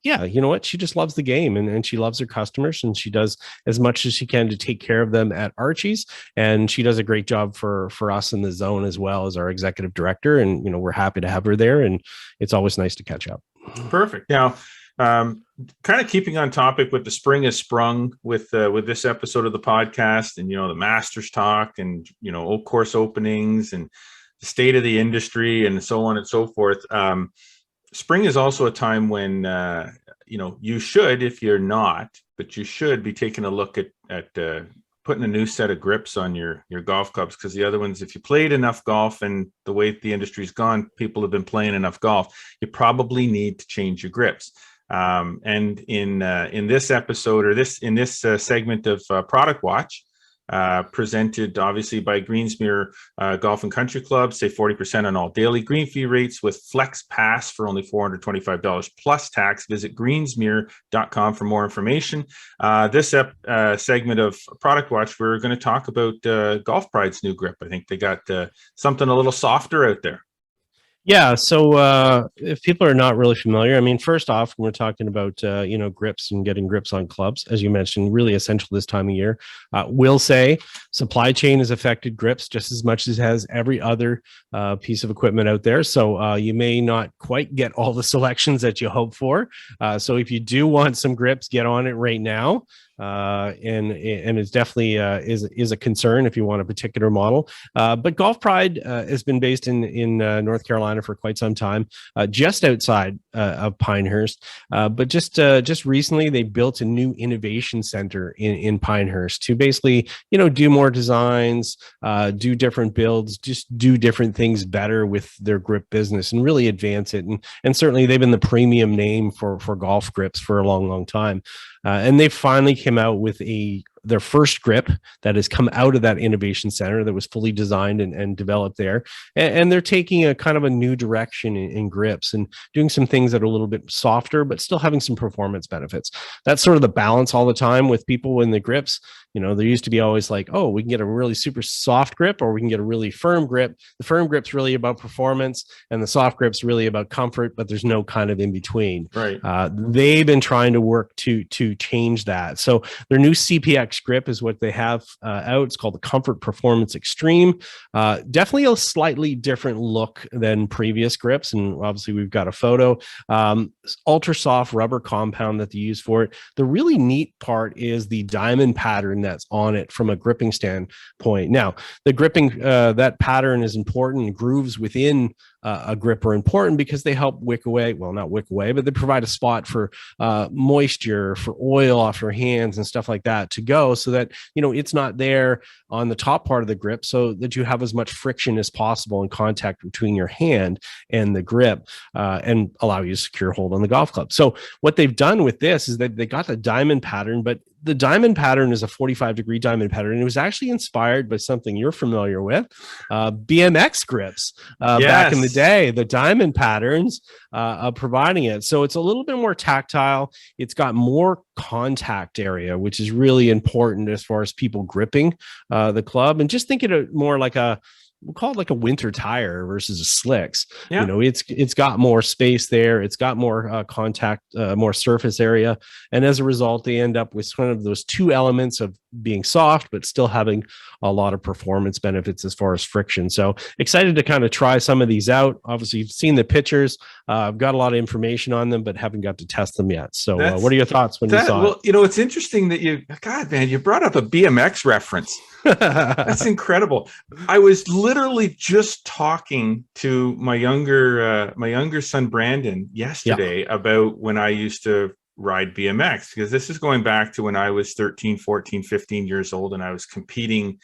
you know what? She just loves the game, and she loves her customers, and she does as much as she can to take care of them at Archie's. And she does a great job for us in the zone as well as our executive director. And, we're happy to have her there, and it's always nice to catch up. Perfect. Now, kind of keeping on topic with the spring has sprung with this episode of the podcast, and, the Masters talk, and, course openings, and the state of the industry, and so on and so forth. Spring is also a time when, you should, if you're not, but you should be taking a look at putting a new set of grips on your golf clubs, because the other ones, if you played enough golf and the way the industry's gone, people have been playing enough golf, you probably need to change your grips. And in this episode, or in this segment of Product Watch, presented obviously by Greensmere Golf and Country Club, save 40% on all daily green fee rates with Flex Pass for only $425 plus tax. Visit greensmere.com for more information. This segment of Product Watch, we're going to talk about Golf Pride's new grip. I think they got something a little softer out there. Yeah. So if people are not really familiar, I mean, first off, when we're talking about, grips and getting grips on clubs, as you mentioned, really essential this time of year. We'll say supply chain has affected grips just as much as has every other piece of equipment out there. So you may not quite get all the selections that you hope for. So if you do want some grips, get on it right now. And it's definitely is a concern if you want a particular model. But Golf Pride has been based in North Carolina for quite some time, just outside of Pinehurst. But just recently, they built a new innovation center in Pinehurst to basically, do more designs, do different builds, just do different things better with their grip business and really advance it. And certainly, they've been the premium name for golf grips for a long, long time. And they finally came out with their first grip that has come out of that innovation center that was fully designed and developed there. And they're taking a kind of a new direction in grips and doing some things that are a little bit softer, but still having some performance benefits. That's sort of the balance all the time with people in the grips. There used to be always like, oh, we can get a really super soft grip or we can get a really firm grip. The firm grip's really about performance and the soft grip's really about comfort, but there's no kind of in between. Right. They've been trying to work to change that. So their new CPX grip is what they have out. It's called the Comfort Performance Extreme. Definitely a slightly different look than previous grips. And obviously we've got a photo. Ultra soft rubber compound that they use for it. The really neat part is the diamond pattern that's on it from a gripping standpoint. Now, the gripping, that pattern is important. Grooves within a grip are important because they help wick away. Well, not wick away, but they provide a spot for moisture, for oil off your hands and stuff like that to go so that, it's not there on the top part of the grip so that you have as much friction as possible in contact between your hand and the grip and allow you to secure hold on the golf club. So what they've done with this is that they got the diamond pattern, but the diamond pattern is a 45-degree diamond pattern. It was actually inspired by something you're familiar with, BMX grips. Back in the day, the diamond patterns providing it. So it's a little bit more tactile. It's got more contact area, which is really important as far as people gripping the club. And just think of it more like we'll call it like a winter tire versus a slicks. Yeah. It's got more space there. It's got more contact, more surface area. And as a result, they end up with one of those two elements of being soft, but still having a lot of performance benefits as far as friction. So excited to kind of try some of these out. Obviously, you've seen the pictures. I've got a lot of information on them, but haven't got to test them yet. So what are your thoughts when you saw it? Well, it's interesting that you brought up a BMX reference. That's incredible. I was literally just talking to my younger son Brandon yesterday about when I used to ride BMX, because this is going back to when I was 13, 14, 15 years old and I was competing,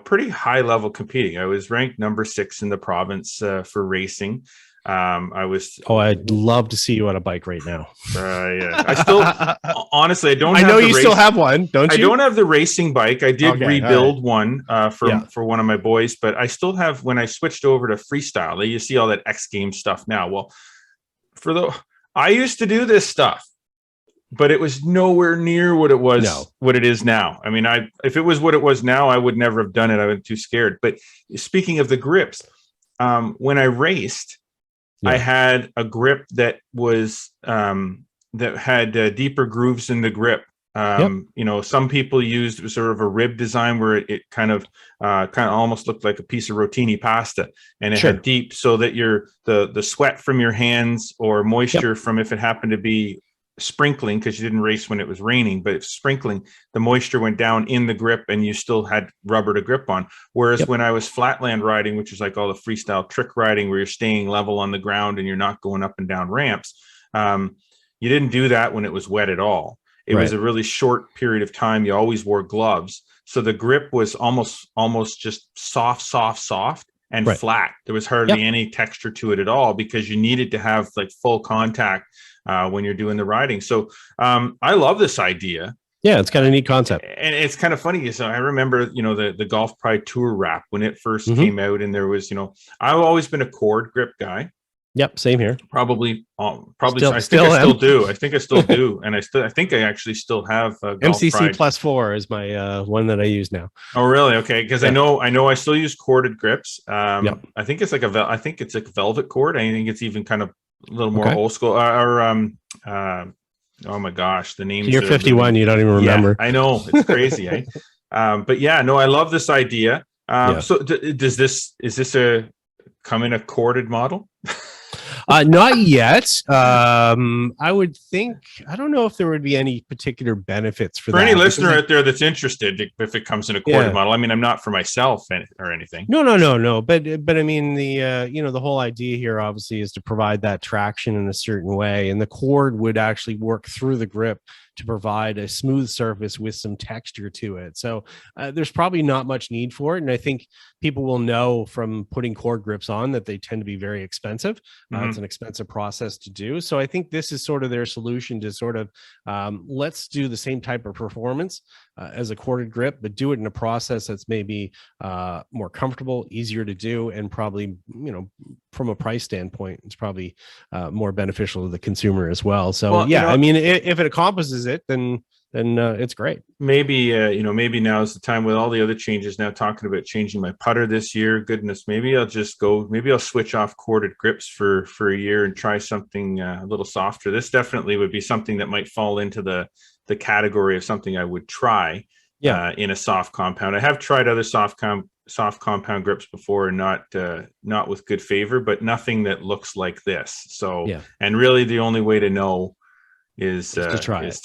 pretty high level competing. I was ranked number 6 in the province for racing. I'd love to see you on a bike right now. Yeah. I still, honestly, I don't. I know you still have one, don't you? I don't have the racing bike. I did rebuild one for one of my boys, but I still have. When I switched over to freestyle, you see all that X Games stuff now. Well, I used to do this stuff, but it was nowhere near what it was. What it is now. I mean, if it was what it was now, I would never have done it. I was too scared. But speaking of the grips, when I raced. I had a grip that was that had deeper grooves in the grip. Some people used sort of a rib design where it kind of almost looked like a piece of rotini pasta, and it had deep so that the sweat from your hands or moisture from, if it happened to be sprinkling, because you didn't race when it was raining, but if sprinkling, the moisture went down in the grip and you still had rubber to grip on. Whereas when I was flatland riding, which is like all the freestyle trick riding where you're staying level on the ground and you're not going up and down ramps, you didn't do that when it was wet at all. It was a really short period of time. You always wore gloves. So the grip was almost just soft and flat. There was hardly any texture to it at all, because you needed to have like full contact when you're doing the riding. So I love this idea. Yeah, it's kind of a neat concept. And it's kind of funny. So I remember, the Golf Pride Tour wrap when it first came out, and there was, I've always been a cord grip guy. Yep, same here. Probably. Still, I think I still do. I think I still do, and I think I actually still have MCC Pride. +4 is my one that I use now. Oh, really? Okay, because I know I still use corded grips. I think it's like a velvet cord. I think it's even kind of a little more old school. Oh my gosh, the name. You're 51. You don't even remember. Yeah, I know, it's crazy, eh? But yeah, no, I love this idea. So is this a come in a corded model? Not yet. I would think, I don't know if there would be any particular benefits for that. For any listener out there that's interested, if it comes in a corded model, I mean, I'm not for myself or anything. No. But I mean, the whole idea here obviously is to provide that traction in a certain way, and the cord would actually work through the grip to provide a smooth surface with some texture to it. So there's probably not much need for it. And I think people will know from putting cord grips on that they tend to be very expensive. It's an expensive process to do. So I think this is sort of their solution to sort of let's do the same type of performance as a corded grip, but do it in a process that's maybe more comfortable, easier to do, and probably, from a price standpoint, it's probably more beneficial to the consumer as well. So I mean, if it accomplishes it, then it's great. Maybe maybe now is the time with all the other changes. Now talking about changing my putter this year. Goodness, maybe I'll switch off corded grips for a year and try something a little softer. This definitely would be something that might fall into the category of something I would try in a soft compound. I have tried other soft compound grips before, and not with good favor, but nothing that looks like this. So and really the only way to know is to try it.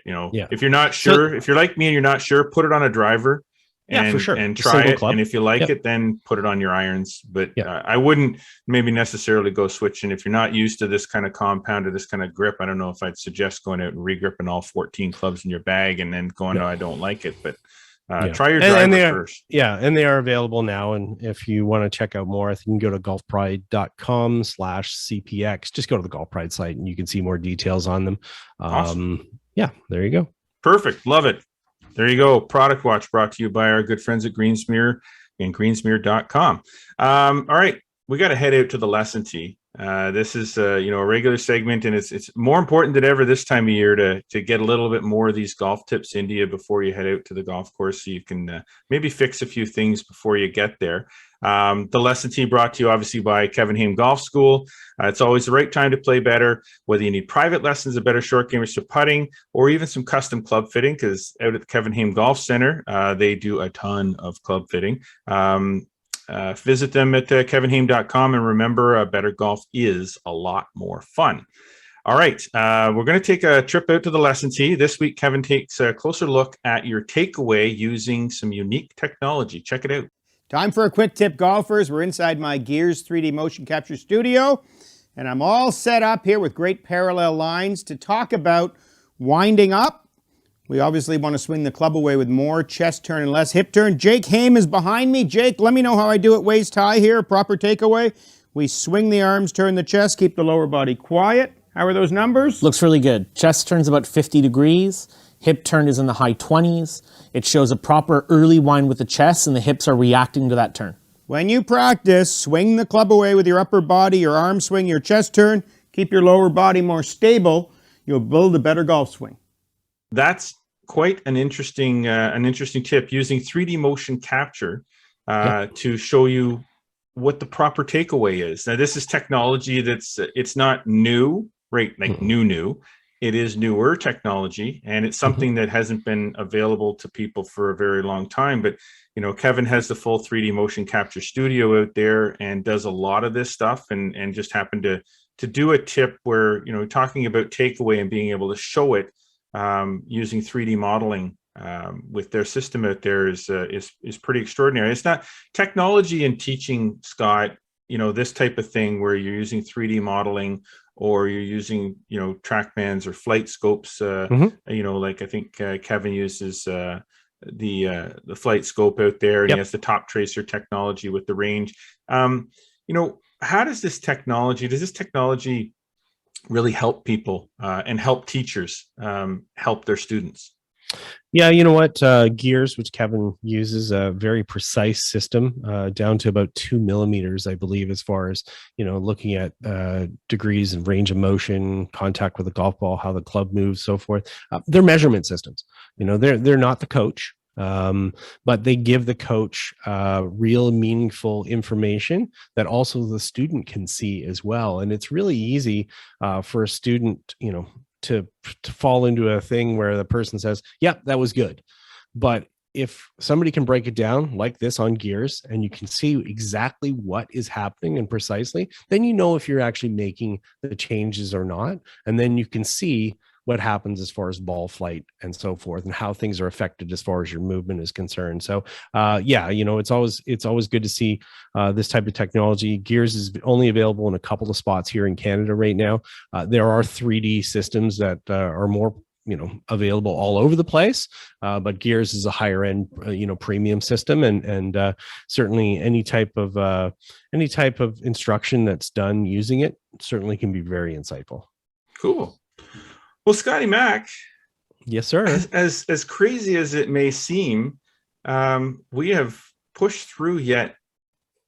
If you're not sure, if you're like me and you're not sure, put it on a driver and try it. And if you like it, then put it on your irons. But I wouldn't maybe necessarily go switching. If you're not used to this kind of compound or this kind of grip, I don't know if I'd suggest going out and regripping all 14 clubs in your bag and then going, no, I don't like it. But try your driver first. Yeah, and they are available now. And if you want to check out more, you can go to golfpride.com/CPX. Just go to the Golf Pride site and you can see more details on them. Awesome. Yeah, there you go. Perfect. Love it. There you go. Product Watch brought to you by our good friends at Greensmere and greensmere.com. All right. We got to head out to the lesson tee. This is a regular segment, and it's more important than ever this time of year to get a little bit more of these golf tips into you before you head out to the golf course, so you can maybe fix a few things before you get there. The lesson tee brought to you obviously by Kevin Haim Golf School. It's always the right time to play better, whether you need private lessons, a better short game, or some putting, or even some custom club fitting, because out at the Kevin Haim Golf Center, they do a ton of club fitting. Visit them at kevinhaim.com, and remember, better golf is a lot more fun. All right, we're going to take a trip out to the lesson tee. This week, Kevin takes a closer look at your takeaway using some unique technology. Check it out. Time for a quick tip, golfers. We're inside my Gears 3D motion capture studio, and I'm all set up here with great parallel lines to talk about winding up. We obviously want to swing the club away with more chest turn and less hip turn. Jake Haim is behind me. Jake, let me know how I do it waist high here, proper takeaway. We swing the arms, turn the chest, keep the lower body quiet. How are those numbers? Looks really good. Chest turn's about 50 degrees. Hip turn is in the high 20s. It shows a proper early wind with the chest, and the hips are reacting to that turn. When you practice, swing the club away with your upper body, your arm swing, your chest turn. Keep your lower body more stable. You'll build a better golf swing. That's quite an interesting tip, using 3D motion capture to show you what the proper takeaway is. Now, this is technology it's not new, right? Like new. It is newer technology, and it's something that hasn't been available to people for a very long time. But, Kevin has the full 3D motion capture studio out there and does a lot of this stuff, and just happened to do a tip where, talking about takeaway and being able to show it using 3D modeling with their system out there is pretty extraordinary. It's not technology in teaching, Scott, this type of thing where you're using 3D modeling, or you're using, TrackMans or flight scopes, like I think Kevin uses flight scope out there, and Yep. he has the top tracer technology with the range. How does this technology really help people and help teachers help their students? Yeah, you know what? Gears, which Kevin uses, a very precise system down to about 2 millimeters, I believe, as far as, looking at degrees and range of motion, contact with the golf ball, how the club moves, so forth. They're measurement systems. They're not the coach, but they give the coach real meaningful information that also the student can see as well. And it's really easy for a student, to fall into a thing where the person says, yeah, that was good. But if somebody can break it down like this on Gears, and you can see exactly what is happening and precisely, then you know if you're actually making the changes or not. And then you can see what happens as far as ball flight and so forth, and how things are affected as far as your movement is concerned. So it's always good to see this type of technology. Gears is only available in a couple of spots here in Canada right now. There are 3D systems that are more available all over the place, but Gears is a higher end premium system, and certainly any type of instruction that's done using it certainly can be very insightful. Cool. Well, Scotty Mac, yes, sir. As crazy as it may seem, we have pushed through yet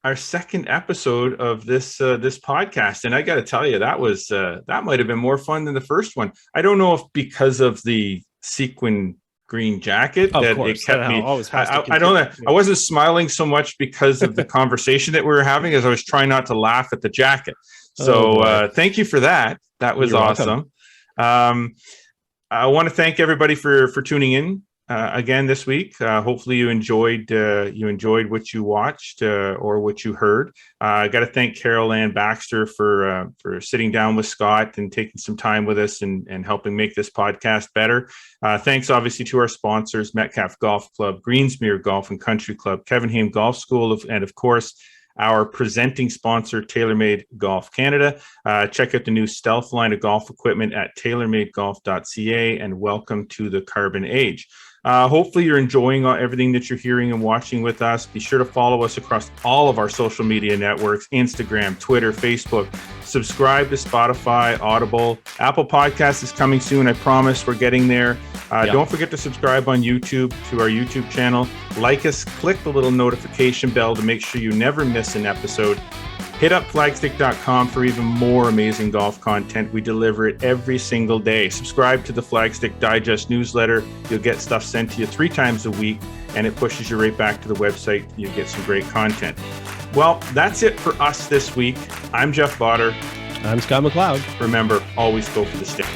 our second episode of this podcast, and I got to tell you, that might have been more fun than the first one. I don't know if because of the sequin green jacket it kept me. I don't know. I wasn't smiling so much because of the conversation that we were having, as I was trying not to laugh at the jacket. So thank you for that. That was awesome. I want to thank everybody for tuning in again this week. Hopefully you enjoyed what you watched or what you heard. I got to thank Ann Baxter for sitting down with Scott and taking some time with us and helping make this podcast better. Thanks obviously to our sponsors, Metcalfe Golf Club, Greensmere Golf and Country Club, Kevin Haim Golf School, and of course our presenting sponsor, TaylorMade Golf Canada. Check out the new Stealth line of golf equipment at taylormadegolf.ca, and welcome to the carbon age. Hopefully you're enjoying everything that you're hearing and watching with us. Be sure to follow us across all of our social media networks, Instagram, Twitter, Facebook. Subscribe to Spotify, Audible. Apple Podcasts is coming soon. I promise we're getting there. Don't forget to subscribe on YouTube to our YouTube channel. Like us, click the little notification bell to make sure you never miss an episode. Hit up flagstick.com for even more amazing golf content. We deliver it every single day. Subscribe to the Flagstick Digest newsletter. You'll get stuff sent to you 3 times a week, and it pushes you right back to the website. You get some great content. Well, that's it for us this week. I'm Jeff Botter. I'm Scott McLeod. Remember, always go for the stick.